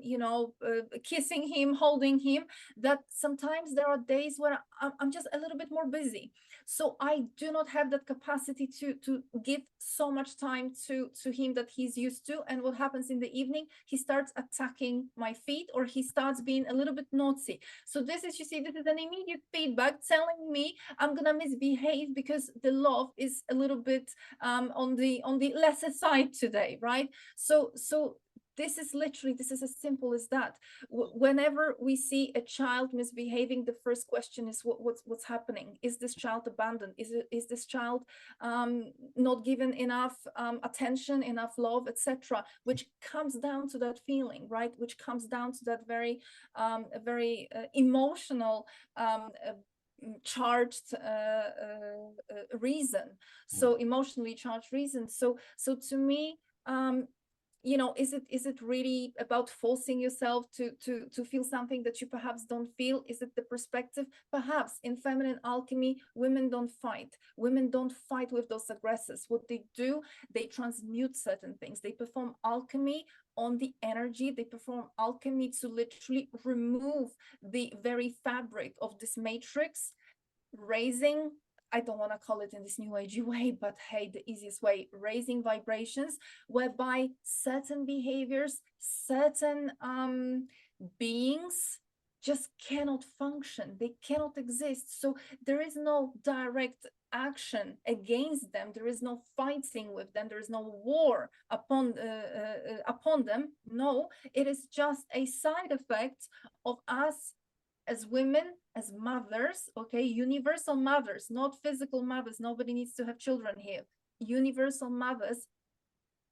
Speaker 2: kissing him, holding him, that sometimes there are days where I'm just a little bit more busy. So I do not have that capacity to give so much time to him that he's used to. And what happens in the evening, he starts attacking my feet, or he starts being a little bit naughty. So this is, this is an immediate feedback telling me I'm gonna misbehave, because the love is a little bit on the lesser side today, right? So this is as simple as that. Whenever we see a child misbehaving, the first question is what's happening? Is this child abandoned? Is this child not given enough attention, enough love, etc., which comes down to that feeling, right? Which comes down to that very emotional charged reason. So emotionally charged reason. So to me, is it really about forcing yourself to feel something that you perhaps don't feel? Is it the perspective? Perhaps in feminine alchemy, women don't fight. Women don't fight with those aggressors. What they do, they transmute certain things. They perform alchemy on the energy. They perform alchemy to literally remove the very fabric of this matrix, raising, I don't want to call it in this new agey way, but hey, the easiest way, raising vibrations, whereby certain behaviors, certain beings just cannot function. They cannot exist. So there is no direct action against them. There is no fighting with them. There is no war upon them. No, it is just a side effect of us as women, as mothers, okay, universal mothers, not physical mothers. Nobody needs to have children here. Universal mothers,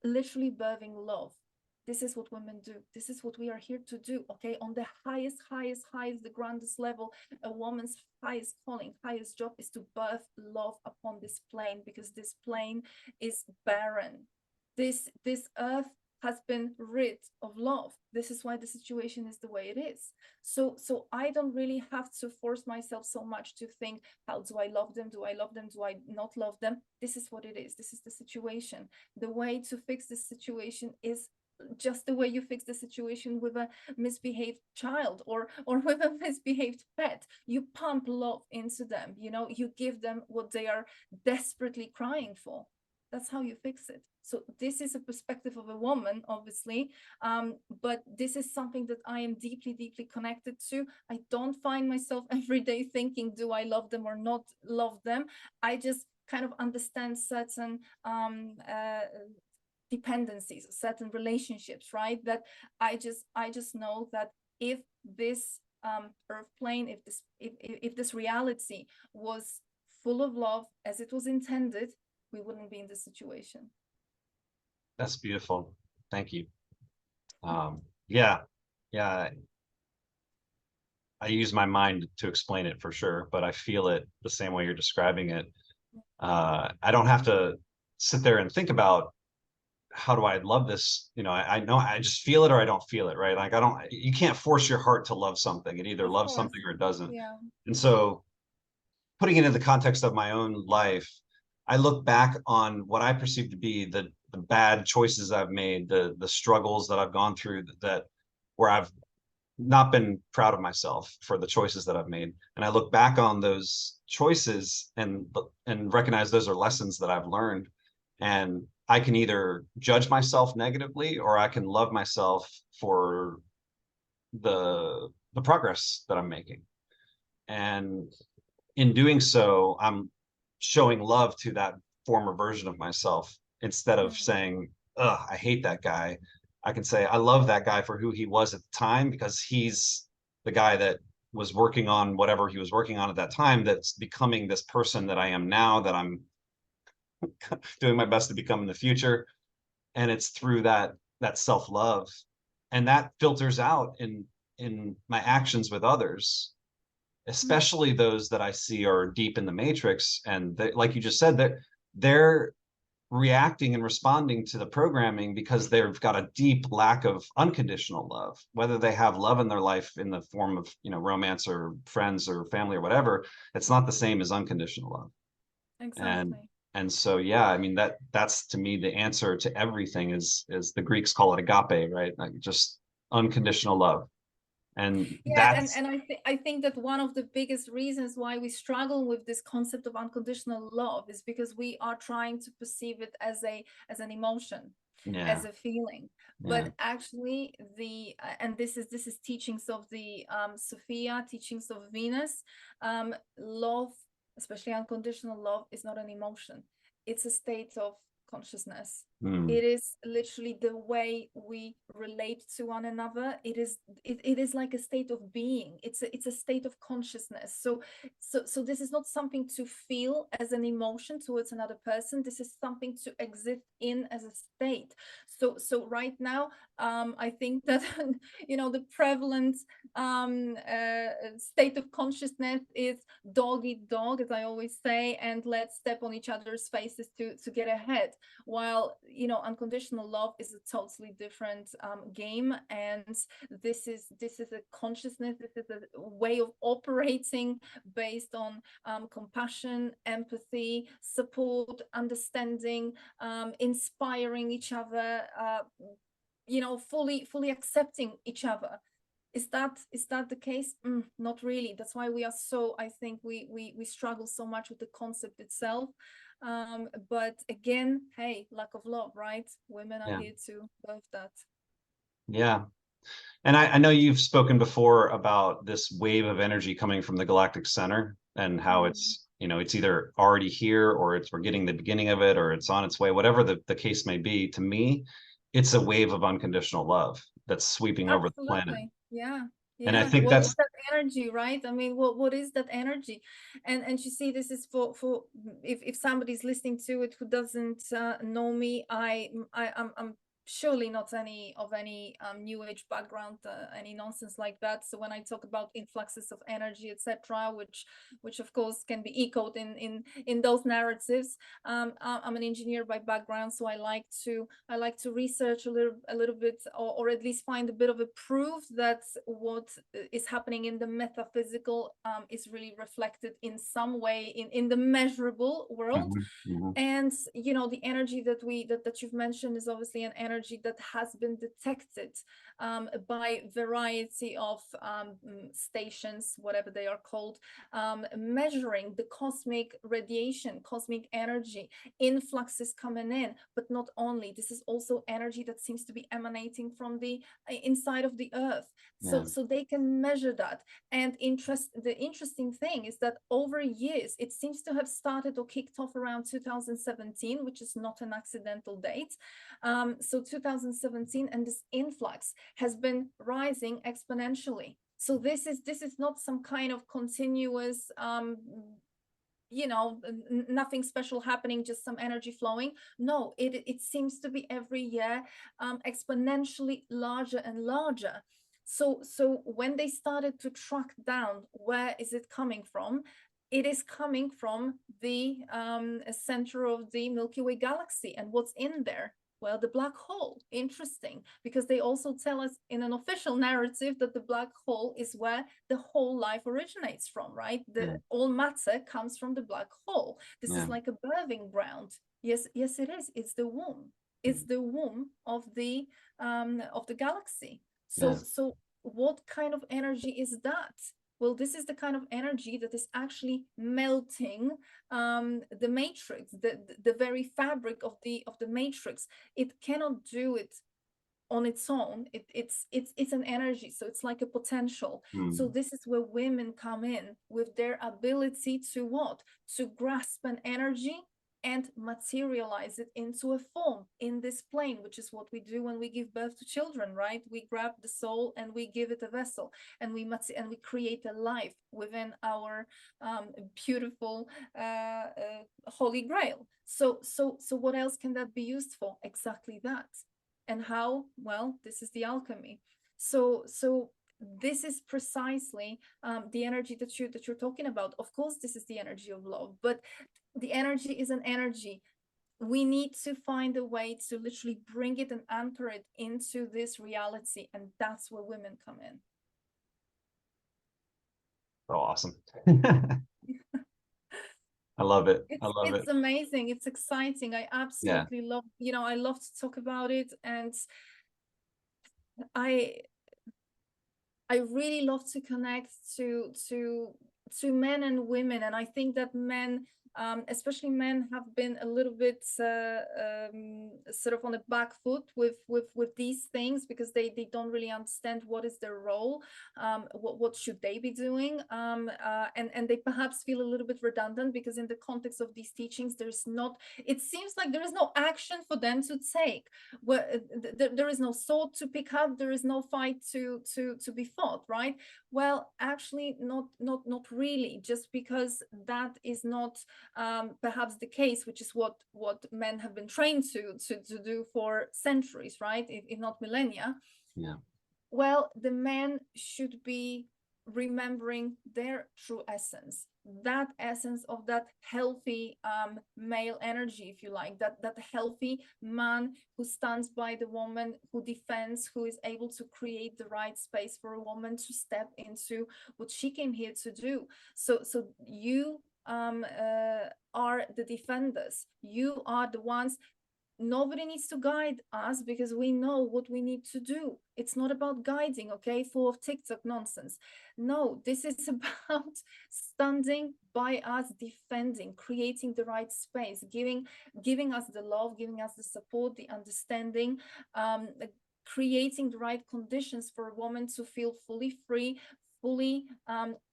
Speaker 2: literally birthing love. This is what women do. This is what we are here to do, okay? On the highest, the grandest level, a woman's highest calling, highest job is to birth love upon this plane, because this plane is barren. This earth has been rid of love. This is why the situation is the way it is. So I don't really have to force myself so much to think, how do I love them? Do I love them? Do I not love them? This is what it is. This is the situation. The way to fix this situation is just the way you fix the situation with a misbehaved child or with a misbehaved pet. You pump love into them, you give them what they are desperately crying for. That's how you fix it. So this is a perspective of a woman, obviously, but this is something that I am deeply, deeply connected to. I don't find myself every day thinking, do I love them or not love them? I just kind of understand certain dependencies, certain relationships, right? That I just know that if this earth plane, if this reality was full of love as it was intended, we wouldn't be in this situation.
Speaker 1: That's beautiful. Thank you. Yeah. I use my mind to explain it for sure, but I feel it the same way you're describing it. I don't have to sit there and think about how do I love this? I know I just feel it or I don't feel it, right? Like you can't force your heart to love something. It either loves something or it doesn't.
Speaker 2: Yeah.
Speaker 1: And so putting it in the context of my own life, I look back on what I perceive to be the bad choices I've made, the struggles that I've gone through that where I've not been proud of myself for the choices that I've made. And I look back on those choices and recognize those are lessons that I've learned. And I can either judge myself negatively or I can love myself for the progress that I'm making. And in doing so, I'm showing love to that former version of myself instead of saying, ugh, I hate that guy. I can say, I love that guy for who he was at the time, because he's the guy that was working on whatever he was working on at that time, that's becoming this person that I am now, that I'm doing my best to become in the future. And it's through that self-love, and that filters out in my actions with others, especially those that I see are deep in the matrix. And they, like you just said, that they're reacting and responding to the programming because they've got a deep lack of unconditional love, whether they have love in their life in the form of, romance or friends or family or whatever. It's not the same as unconditional love.
Speaker 2: Exactly.
Speaker 1: And so, yeah, I mean, that's to me the answer to everything is the Greeks call it agape, right? Like just unconditional love. And
Speaker 2: yeah, and I think that one of the biggest reasons why we struggle with this concept of unconditional love is because we are trying to perceive it as an emotion, as a feeling. But actually and this is teachings of the Sophia, teachings of Venus. Love, especially unconditional love, is not an emotion. It's a state of consciousness. It is literally the way we relate to one another. It is like a state of being. It's a state of consciousness. So this is not something to feel as an emotion towards another person. This is something to exist in as a state. So right now, I think that the prevalent state of consciousness is dog eat dog, as I always say, and let's step on each other's faces to get ahead. While you know, unconditional love is a totally different game, and this is a consciousness, this is a way of operating based on compassion, empathy, support, understanding, inspiring each other, you know, fully accepting each other. Is that the case? Not really. That's why we are so, I think we struggle so much with the concept itself. But again, hey, lack of love, right? Women are here to birth that.
Speaker 1: Yeah. And I know you've spoken before about this wave of energy coming from the galactic center, and how it's, you know, it's either already here, or we're getting the beginning of it, or it's on its way, whatever the case may be. To me, it's a wave of unconditional love that's sweeping over the planet.
Speaker 2: Yeah.
Speaker 1: And I
Speaker 2: Yeah.
Speaker 1: think
Speaker 2: What is
Speaker 1: that's
Speaker 2: that energy, right? I mean, what is that energy? And you see, this is for if somebody's listening to it who doesn't know me, I'm surely not any new age background, any nonsense like that. So when I talk about influxes of energy, etc., which of course can be echoed in those narratives, I'm an engineer by background, so I like to research a little bit, or at least find a bit of a proof that what is happening in the metaphysical is really reflected in some way in the measurable world. And you know, the energy that you've mentioned is obviously an energy that has been detected by variety of stations, whatever they are called, measuring the cosmic radiation, cosmic energy, influxes coming in. But not only, this is also energy that seems to be emanating from the inside of the earth. So they can measure that. And the interesting thing is that over years, it seems to have started or kicked off around 2017, which is not an accidental date. So 2017, and this influx has been rising exponentially. So this is not some kind of continuous you know, nothing special happening, just some energy flowing. No, it seems to be every year exponentially larger and larger. So when they started to track down where is it coming from, it is coming from the center of the Milky Way galaxy. And what's in there? Well, the black hole. Interesting, because they also tell us in an official narrative that the black hole is where the whole life originates from, right? All matter comes from the black hole. This is like a birthing ground. Yes, it is. It's the womb. It's the womb of the galaxy. So what kind of energy is that? Well, this is the kind of energy that is actually melting the matrix, the very fabric of the matrix. It cannot do it on its own. It's an energy, so it's like a potential. So this is where women come in with their ability to what? To grasp an energy and materialize it into a form in this plane, which is what we do when we give birth to children, right? We grab the soul and we give it a vessel, and we create a life within our beautiful holy grail. So what else can that be used for? Exactly that. And how? Well, this is the alchemy. So this is precisely the energy that you're talking about. Of course, this is the energy of love, but the energy is an energy. We need to find a way to literally bring it and anchor it into this reality, and that's where women come in.
Speaker 1: so awesome. I love it.
Speaker 2: It's amazing. It's exciting. I absolutely love, you know, I love to talk about it, and I really love to connect to men and women. And I think that men, especially men, have been a little bit sort of on the back foot with these things, because they don't really understand what is their role, what should they be doing, and they perhaps feel a little bit redundant, because in the context of these teachings, it seems like there is no action for them to take. There is no sword to pick up, there is no fight to be fought, right? Well, actually, not really, just because that is not perhaps the case, which is what men have been trained to do for centuries, right? If not millennia. Well, the men should be remembering their true essence. that essence of that healthy male energy, if you like, that healthy man who stands by the woman, who defends, who is able to create the right space for a woman to step into what she came here to do. So you are the defenders. You are the ones. Nobody needs to guide us because we know what we need to do. It's not about guiding, okay, full of TikTok nonsense. No, this is about standing by us, defending, creating the right space, giving us the love, giving us the support, the understanding, creating the right conditions for a woman to feel fully free, fully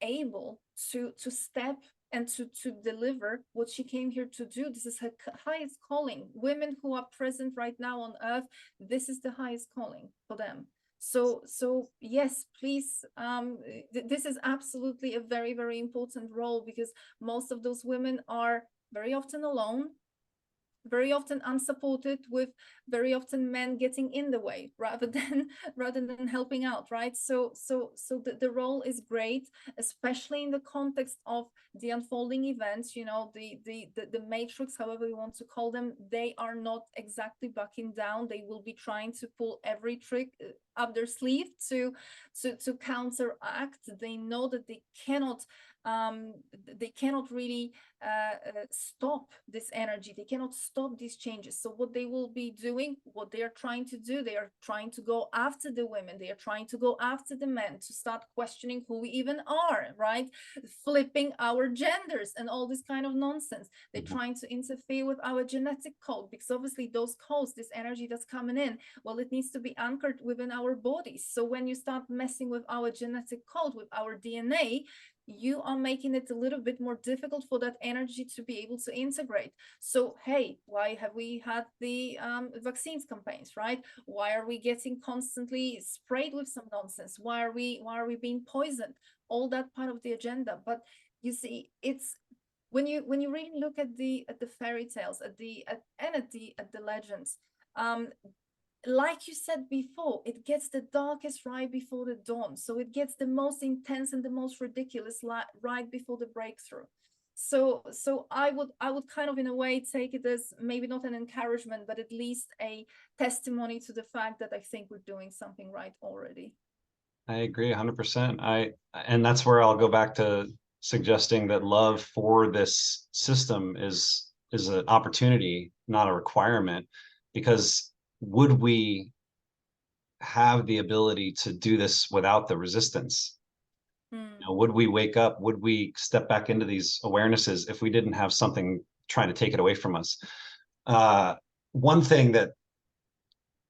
Speaker 2: able to step and to deliver what she came here to do. This is her highest calling. Women who are present right now on earth, this is the highest calling for them. So yes, please, this is absolutely a very, very important role, because most of those women are very often alone, very often unsupported, with very often men getting in the way rather than helping out, right? So the role is great, especially in the context of the unfolding events. You know, the matrix, however you want to call them, they are not exactly backing down. They will be trying to pull every trick up their sleeve to counteract. They know that they cannot really stop this energy. They cannot stop these changes. So what they will be doing, what they are trying to do, they are trying to go after the women. They are trying to go after the men, to start questioning who we even are, right? Flipping our genders and all this kind of nonsense. They're trying to interfere with our genetic code, because obviously those codes, this energy that's coming in, well, it needs to be anchored within our bodies. So when you start messing with our genetic code, with our DNA, you are making it a little bit more difficult for that energy to be able to integrate. So hey, why have we had the vaccines campaigns, right? Why are we getting constantly sprayed with some nonsense? Why are we being poisoned? All that part of the agenda. But you see, it's when you really look at the fairy tales, at the legends, like you said before, it gets the darkest right before the dawn. So it gets the most intense and the most ridiculous right before the breakthrough. So I would kind of, in a way, take it as maybe not an encouragement, but at least a testimony to the fact that I think we're doing something right already.
Speaker 1: I agree 100%. And that's where I'll go back to suggesting that love for this system is an opportunity, not a requirement, because would we have the ability to do this without the resistance? You know, would we wake up? Would we step back into these awarenesses if we didn't have something trying to take it away from us? One thing that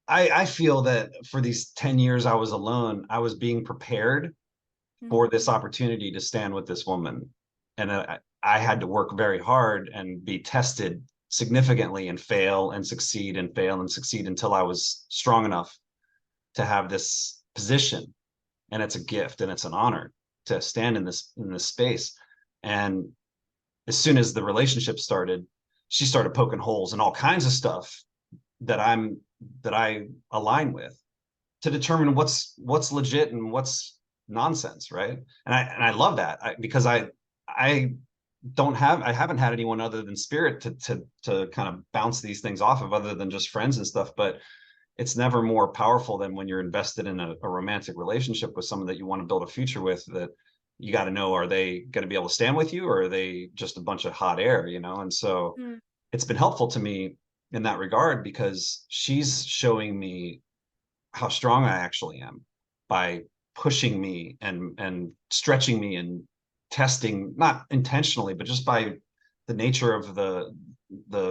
Speaker 1: I feel that for these 10 years I was alone, I was being prepared for this opportunity to stand with this woman. And I had to work very hard and be tested significantly and fail and succeed and fail and succeed until I was strong enough to have this position. And it's a gift and it's an honor to stand in this space. And as soon as the relationship started, she started poking holes in all kinds of stuff that I align with, to determine what's legit and what's nonsense, right? And I love that, because I haven't had anyone other than spirit to kind of bounce these things off of, other than just friends and stuff. But it's never more powerful than when you're invested in a romantic relationship with someone that you want to build a future with, that you got to know, are they going to be able to stand with you, or are they just a bunch of hot air, you know? And so it's been helpful to me in that regard, because she's showing me how strong I actually am by pushing me and stretching me and testing, not intentionally, but just by the nature of the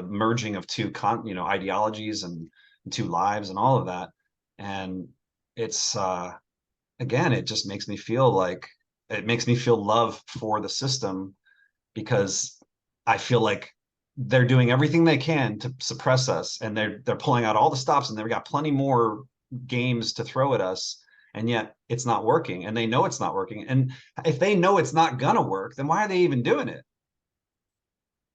Speaker 1: merging of two ideologies and two lives and all of that. And it's again, it just makes me feel like, it makes me feel love for the system, because I feel like they're doing everything they can to suppress us, and they're pulling out all the stops, and they've got plenty more games to throw at us, and yet it's not working, and they know it's not working. And if they know it's not gonna work, then why are they even doing it?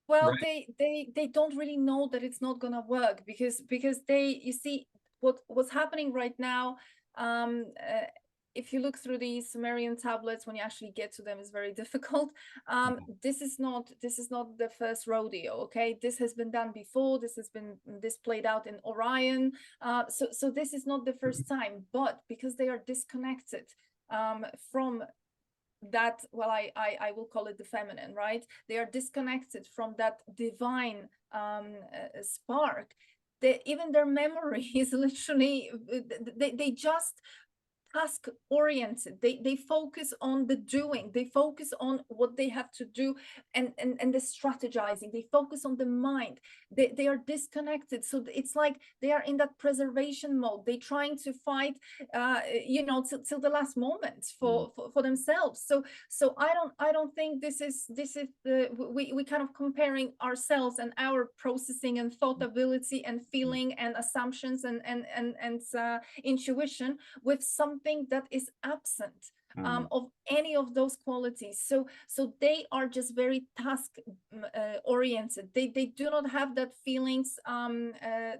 Speaker 2: Well,
Speaker 1: Right.
Speaker 2: they don't really know that it's not gonna work, because they, you see, what's happening right now, if you look through the Sumerian tablets, when you actually get to them, it's very difficult. This is not the first rodeo. Okay, this has been done before. This played out in Orion. So this is not the first time. But because they are disconnected from that, well, I will call it the feminine, right? They are disconnected from that divine spark. Even their memory is literally, they just task oriented. They focus on the doing, they focus on what they have to do, and the strategizing. They focus on the mind. They are disconnected, so it's like they are in that preservation mode. They trying to fight till the last moment for themselves. So I don't think this is we kind of comparing ourselves and our processing and thought ability and feeling and assumptions and intuition with something that is absent of any of those qualities. So they are just very task oriented. They do not have that feelings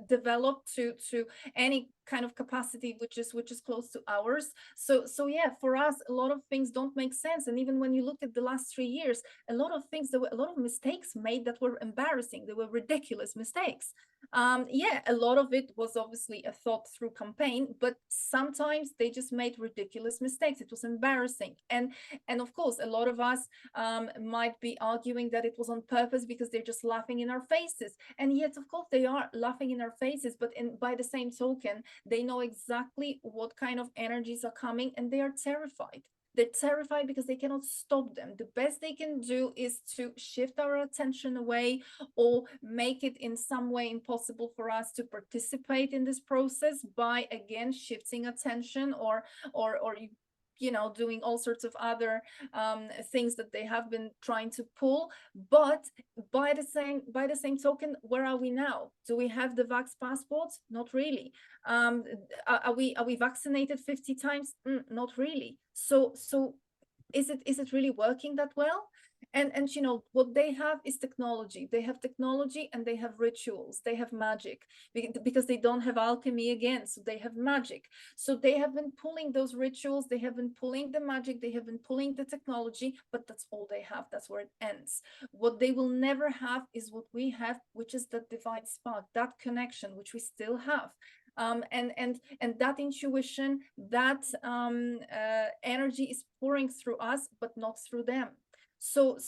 Speaker 2: developed to any kind of capacity which is close to ours. So yeah, for us a lot of things don't make sense. And even when you look at the last 3 years, a lot of things, there were a lot of mistakes made that were embarrassing. They were ridiculous mistakes. Yeah, a lot of it was obviously a thought through campaign, but sometimes they just made ridiculous mistakes. It was embarrassing. And of course a lot of us might be arguing that it was on purpose because they're just laughing in our faces. And yet of course they are laughing in our faces, but by the same token, they know exactly what kind of energies are coming, and they are terrified. They're terrified because they cannot stop them. The best they can do is to shift our attention away, or make it in some way impossible for us to participate in this process by again shifting attention, or doing all sorts of other things that they have been trying to pull. But by the same token, where are we now? Do we have the vax passports? Not really. Are we vaccinated 50 times? Not really. So is it really working that well? And what they have is technology. They have technology and they have rituals. They have magic, because they don't have alchemy again, so they have magic. So they have been pulling those rituals, they have been pulling the magic, they have been pulling the technology, but that's all they have. That's where it ends. What they will never have is what we have, which is that divine spark, that connection, which we still have. And that intuition, that energy is pouring through us, but not through them. So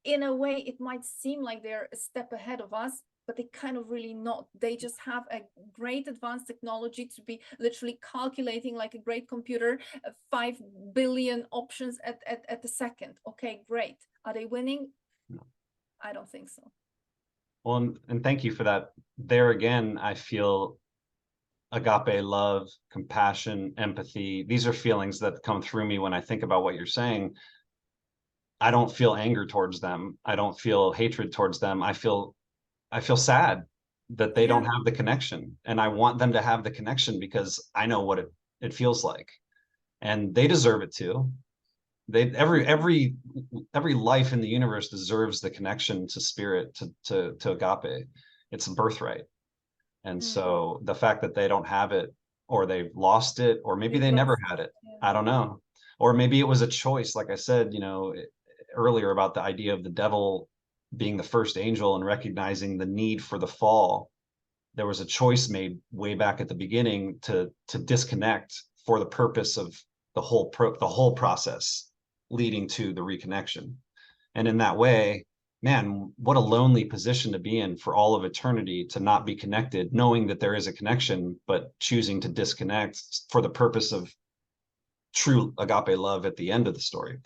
Speaker 2: in a way, it might seem like they're a step ahead of us, but they kind of really not. They just have a great advanced technology to be literally calculating like a great computer, 5 billion options at a second. Okay, great. Are they winning?
Speaker 1: No.
Speaker 2: I don't think so.
Speaker 1: Well, and thank you for that. There again, I feel agape love, compassion, empathy. These are feelings that come through me when I think about what you're saying. I don't feel anger towards them. I don't feel hatred towards them. I feel sad that they don't have the connection, and I want them to have the connection because I know what it feels like, and they deserve it too. Every life in the universe deserves the connection to spirit, to agape. It's a birthright. And so the fact that they don't have it, or they've lost it, or maybe they never had it, I don't know. Or maybe it was a choice, like I said, earlier about the idea of the devil being the first angel and recognizing the need for the fall. There was a choice made way back at the beginning to disconnect for the purpose of the whole process leading to the reconnection. And in that way, man, what a lonely position to be in for all of eternity, to not be connected, knowing that there is a connection, but choosing to disconnect for the purpose of true agape love at the end of the story.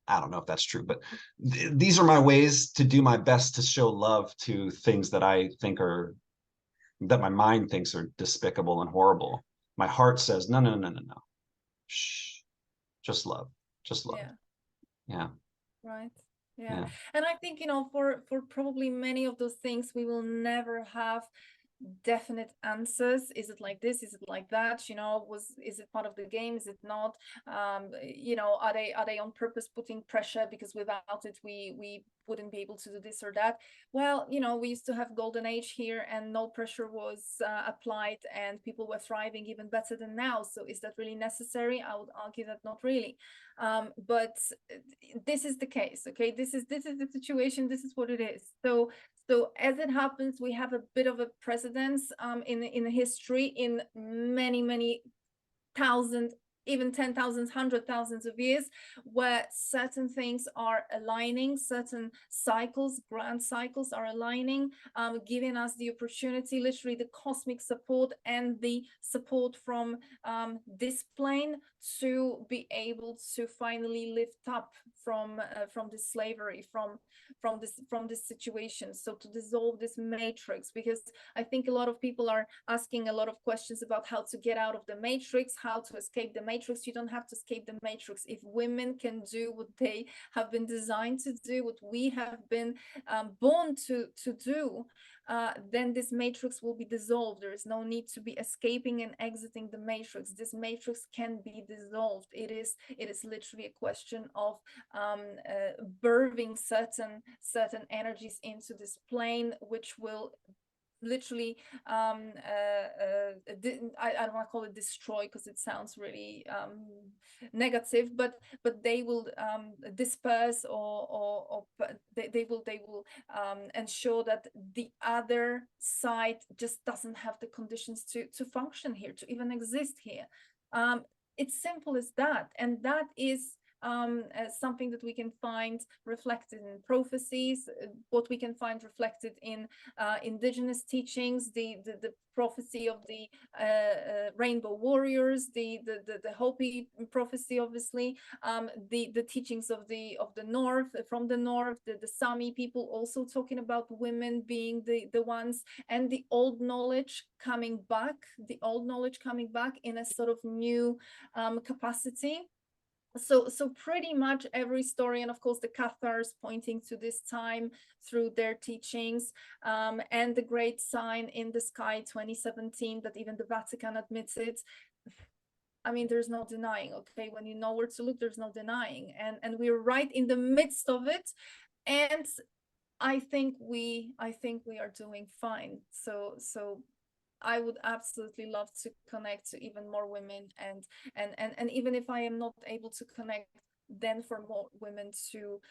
Speaker 1: I don't know if that's true, but these are my ways to do my best to show love to things that I think that my mind thinks are despicable and horrible. My heart says, no. Shh, just love. Yeah.
Speaker 2: Right. Yeah. And I think, for probably many of those things, we will never have definite answers. Is it like this? Is it like that? You know, is it part of the game? Is it not? You know, are they on purpose putting pressure because without it we wouldn't be able to do this or that? Well, you know, we used to have golden age here and no pressure was applied and people were thriving even better than now. So is that really necessary? I would argue that not really. But this is the case. Okay, this is the situation. This is what it is. So as it happens, we have a bit of a precedence in history in many thousand, even 10,000, 100,000 of years, where certain things are aligning, certain cycles, grand cycles are aligning, giving us the opportunity, literally the cosmic support and the support from this plane to be able to finally lift up from this slavery, from this situation. So to dissolve this matrix, because I think a lot of people are asking a lot of questions about how to get out of the matrix, how to escape the matrix. You don't have to escape the matrix. If women can do what they have been designed to do, what we have been born to do, then this matrix will be dissolved. There is no need to be escaping and exiting the matrix. This matrix can be dissolved. It is literally a question of birthing certain energies into this plane, which will literally I don't want to call it destroy because it sounds really negative, but they will disperse or they will ensure that the other side just doesn't have the conditions to function here, to even exist here. It's simple as that, and that is something that we can find reflected in prophecies, what we can find reflected in indigenous teachings, the prophecy of the rainbow warriors, the Hopi prophecy, obviously, the teachings of the north, from the north, the Sami people also talking about women being the ones, and the old knowledge coming back, in a sort of new capacity. So pretty much every story, and of course the Cathars pointing to this time through their teachings, and the great sign in the sky 2017 that even the Vatican admitted. I mean, there's no denying. Okay, when you know where to look, there's no denying, and we're right in the midst of it, and I think we are doing fine. So I would absolutely love to connect to even more women, and even if I am not able to connect, then for more women to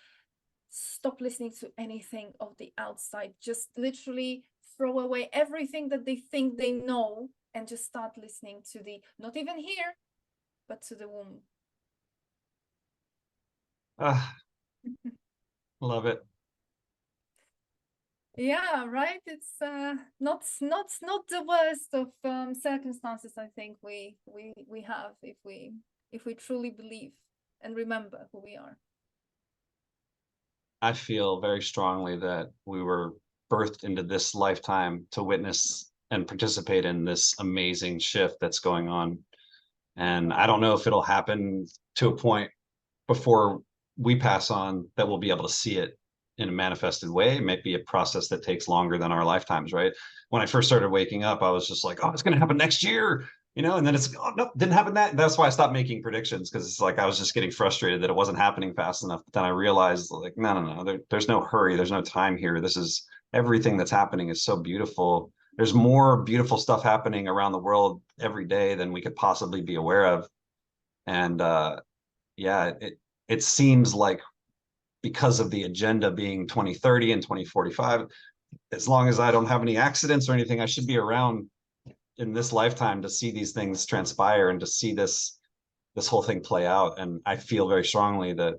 Speaker 2: stop listening to anything of the outside, just literally throw away everything that they think they know and just start listening to the, not even here, but to the womb.
Speaker 1: Love it.
Speaker 2: Yeah, right. It's not the worst of circumstances. I think we have, if we truly believe and remember who we are.
Speaker 1: I feel very strongly that we were birthed into this lifetime to witness and participate in this amazing shift that's going on. And I don't know if it'll happen to a point before we pass on that we'll be able to see it in a manifested way. It might be a process that takes longer than our lifetimes, right? When I first started waking up, I was just like, oh, it's going to happen next year, you know, and then it's, oh, no, didn't happen that. That's why I stopped making predictions, because it's like I was just getting frustrated that it wasn't happening fast enough. But then I realized, like, no, there's no hurry. There's no time here. This is, everything that's happening is so beautiful. There's more beautiful stuff happening around the world every day than we could possibly be aware of. And yeah, it seems like, because of the agenda being 2030 and 2045, as long as I don't have any accidents or anything, I should be around in this lifetime to see these things transpire and to see this whole thing play out. And I feel very strongly that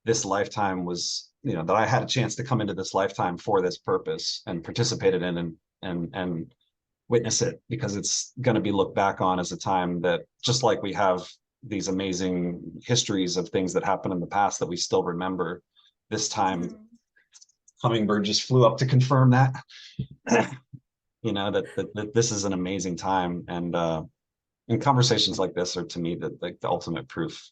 Speaker 1: this lifetime was, you know, that I had a chance to come into this lifetime for this purpose and participated in and witness it, because it's going to be looked back on as a time that, just like we have these amazing histories of things that happened in the past that we still remember, this time Hummingbird just flew up to confirm that you know, that this is an amazing time. And conversations like this are, to me, the ultimate proof,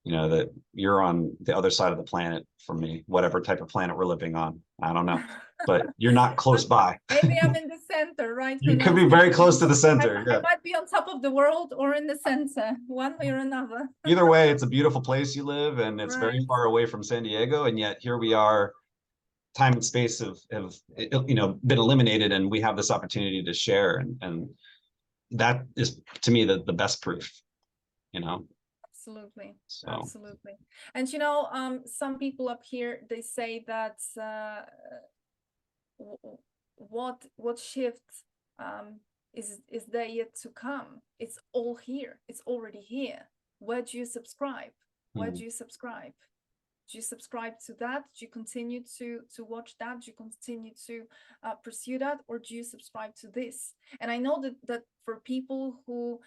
Speaker 1: you know, that you're on the other side of the planet for me, whatever type of planet we're living on. I don't know, but you're not close by.
Speaker 2: Maybe I'm in the center, right? Who
Speaker 1: You could
Speaker 2: knows?
Speaker 1: be very close to the center.
Speaker 2: I
Speaker 1: Yeah.
Speaker 2: might be on top of the world or in the center, one way or another.
Speaker 1: Either way, it's a beautiful place you live, and it's very
Speaker 2: Right.
Speaker 1: far away from San Diego, and yet here we are. Time and space have been eliminated, and we have this opportunity to share, and that is to me the best proof.
Speaker 2: Absolutely.
Speaker 1: So
Speaker 2: Absolutely. And some people up here, they say that what shift is there yet to come? It's all here. It's already here. Where do you subscribe? Where do you subscribe? Do you subscribe to that? Do you continue to watch that? Do you continue to pursue that, or do you subscribe to this? And I know that for people who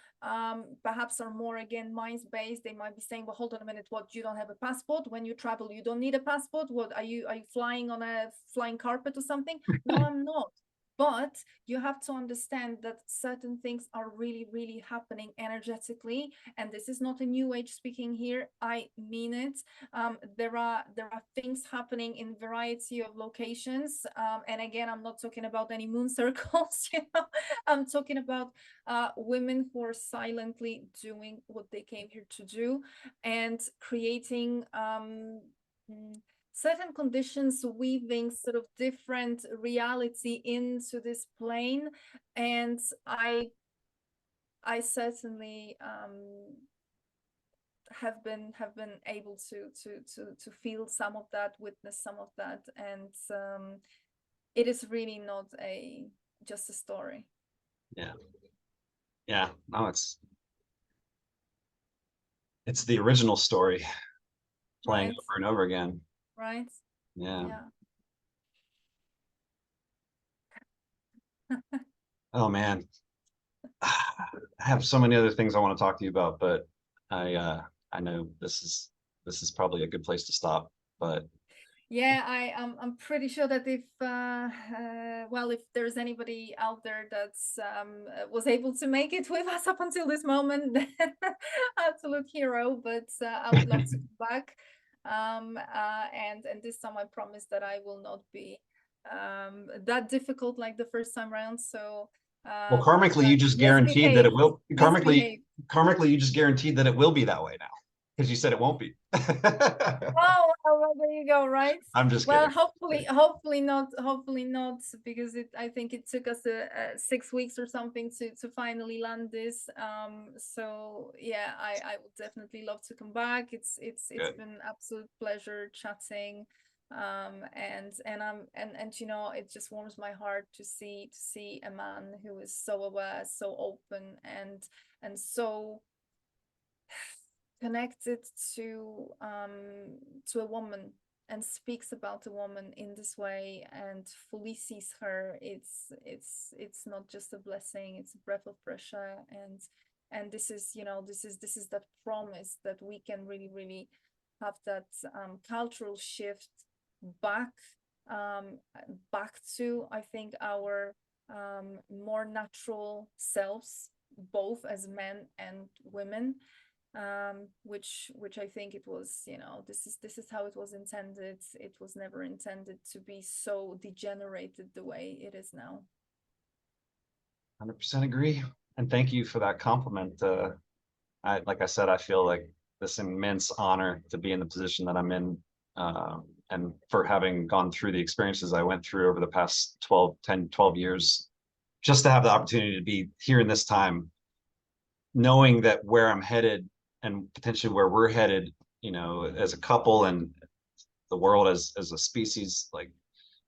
Speaker 2: perhaps are more again minds-based, they might be saying, well, hold on a minute, what, you don't have a passport? When you travel, you don't need a passport? What, are you flying on a flying carpet or something? No, I'm not. But you have to understand that certain things are really, really happening energetically. And this is not a new age speaking here. I mean it. There are things happening in variety of locations. And again, I'm not talking about any moon circles, I'm talking about women who are silently doing what they came here to do and creating certain conditions, weaving sort of different reality into this plane. And I certainly have been able to feel some of that, witness some of that, and it is really not just a story.
Speaker 1: Yeah, no, it's the original story playing
Speaker 2: Right.
Speaker 1: over and over again.
Speaker 2: Right.
Speaker 1: Yeah. Oh man, I have so many other things I want to talk to you about, but I know this is probably a good place to stop. But
Speaker 2: yeah, I'm pretty sure that if well, if there's anybody out there that's was able to make it with us up until this moment, then absolute hero. But I would love to come back. And this time I promise that I will not be that difficult like the first time around. So
Speaker 1: well, karmically, you just
Speaker 2: let's
Speaker 1: guaranteed that
Speaker 2: behave.
Speaker 1: it will.
Speaker 2: Let's behave.
Speaker 1: Karmically, you just guaranteed that it will be that way now, because you said it won't be.
Speaker 2: Oh, well, there you go, right?
Speaker 1: I'm just
Speaker 2: Well,
Speaker 1: kidding.
Speaker 2: hopefully not, because I think it took us 6 weeks or something to finally land this. So yeah, I would definitely love to come back. It's
Speaker 1: Good.
Speaker 2: been an absolute pleasure chatting. And it just warms my heart to see a man who is so aware, so open, and so connected to a woman, and speaks about a woman in this way and fully sees her. It's not just a blessing, it's a breath of fresh air. And this is this is that promise that we can really, really have that cultural shift back back to, I think, our more natural selves, both as men and women, which I think it was, this is how it was intended. It was never intended to be so degenerated the way it is now.
Speaker 1: 100% agree. And thank you for that compliment. Like I said, I feel like this immense honor to be in the position that I'm in, and for having gone through the experiences I went through over the past 12 years, just to have the opportunity to be here in this time, knowing that where I'm headed and potentially where we're headed, as a couple and the world as a species, like,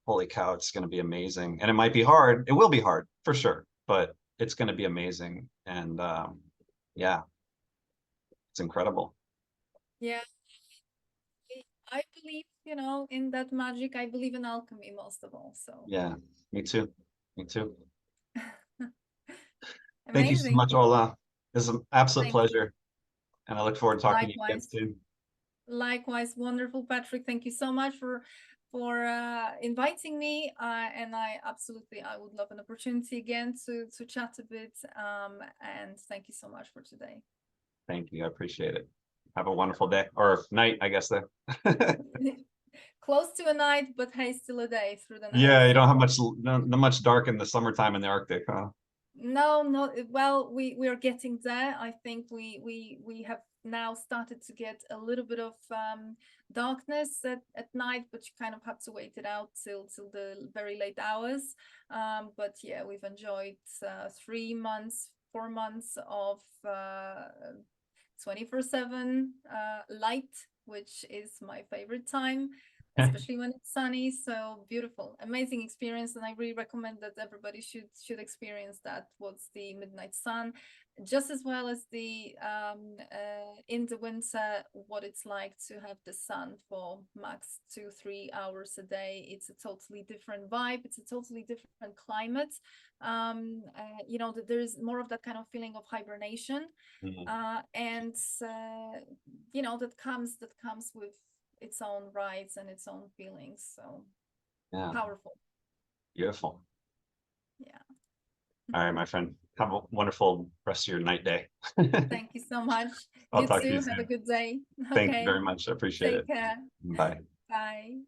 Speaker 1: holy cow, it's going to be amazing. And it might be hard. It will be hard for sure, but it's going to be amazing. And yeah, it's incredible.
Speaker 2: Yeah, I believe, in that magic. I believe in alchemy most of all. So
Speaker 1: Yeah, me too. Me too. Thank you so
Speaker 2: amazing.
Speaker 1: much, Ola. It's an absolute
Speaker 2: Thank you.
Speaker 1: pleasure. And I look forward to talking to you again
Speaker 2: Likewise.
Speaker 1: soon.
Speaker 2: Likewise, wonderful, Patrick. Thank you so much for inviting me. And I would love an opportunity again to chat a bit. And thank you so much for today.
Speaker 1: Thank you. I appreciate it. Have a wonderful day or night, I guess, there.
Speaker 2: Close to a night, but hey, still a day through the night.
Speaker 1: Yeah, you don't
Speaker 2: So
Speaker 1: have much, not much dark in the summertime in the Arctic, huh?
Speaker 2: no, no. Well, we're getting there. I think we have now started to get a little bit of darkness at night, but you kind of have to wait it out till the very late hours. But yeah, we've enjoyed 3 months, 4 months of 24/7 light, which is my favorite time, especially when it's sunny. So beautiful, amazing experience, and I really recommend that everybody should experience that. What's the midnight sun, just as well as the in the winter, what it's like to have the sun for max 2-3 hours a day. It's a totally different vibe. It's a totally different climate. You know, that there's more of that kind of feeling of hibernation,
Speaker 1: Mhm.
Speaker 2: and you know, that comes with its own rights and its own feelings. So
Speaker 1: Yeah,
Speaker 2: powerful.
Speaker 1: beautiful.
Speaker 2: Yeah.
Speaker 1: All right, my friend. Have a wonderful rest of your night day.
Speaker 2: Thank you so much.
Speaker 1: I'll
Speaker 2: You
Speaker 1: talk to you
Speaker 2: too. Have a
Speaker 1: soon.
Speaker 2: good day.
Speaker 1: Thank you
Speaker 2: Okay.
Speaker 1: very much. I appreciate
Speaker 2: Take
Speaker 1: it.
Speaker 2: care.
Speaker 1: Bye.
Speaker 2: Bye.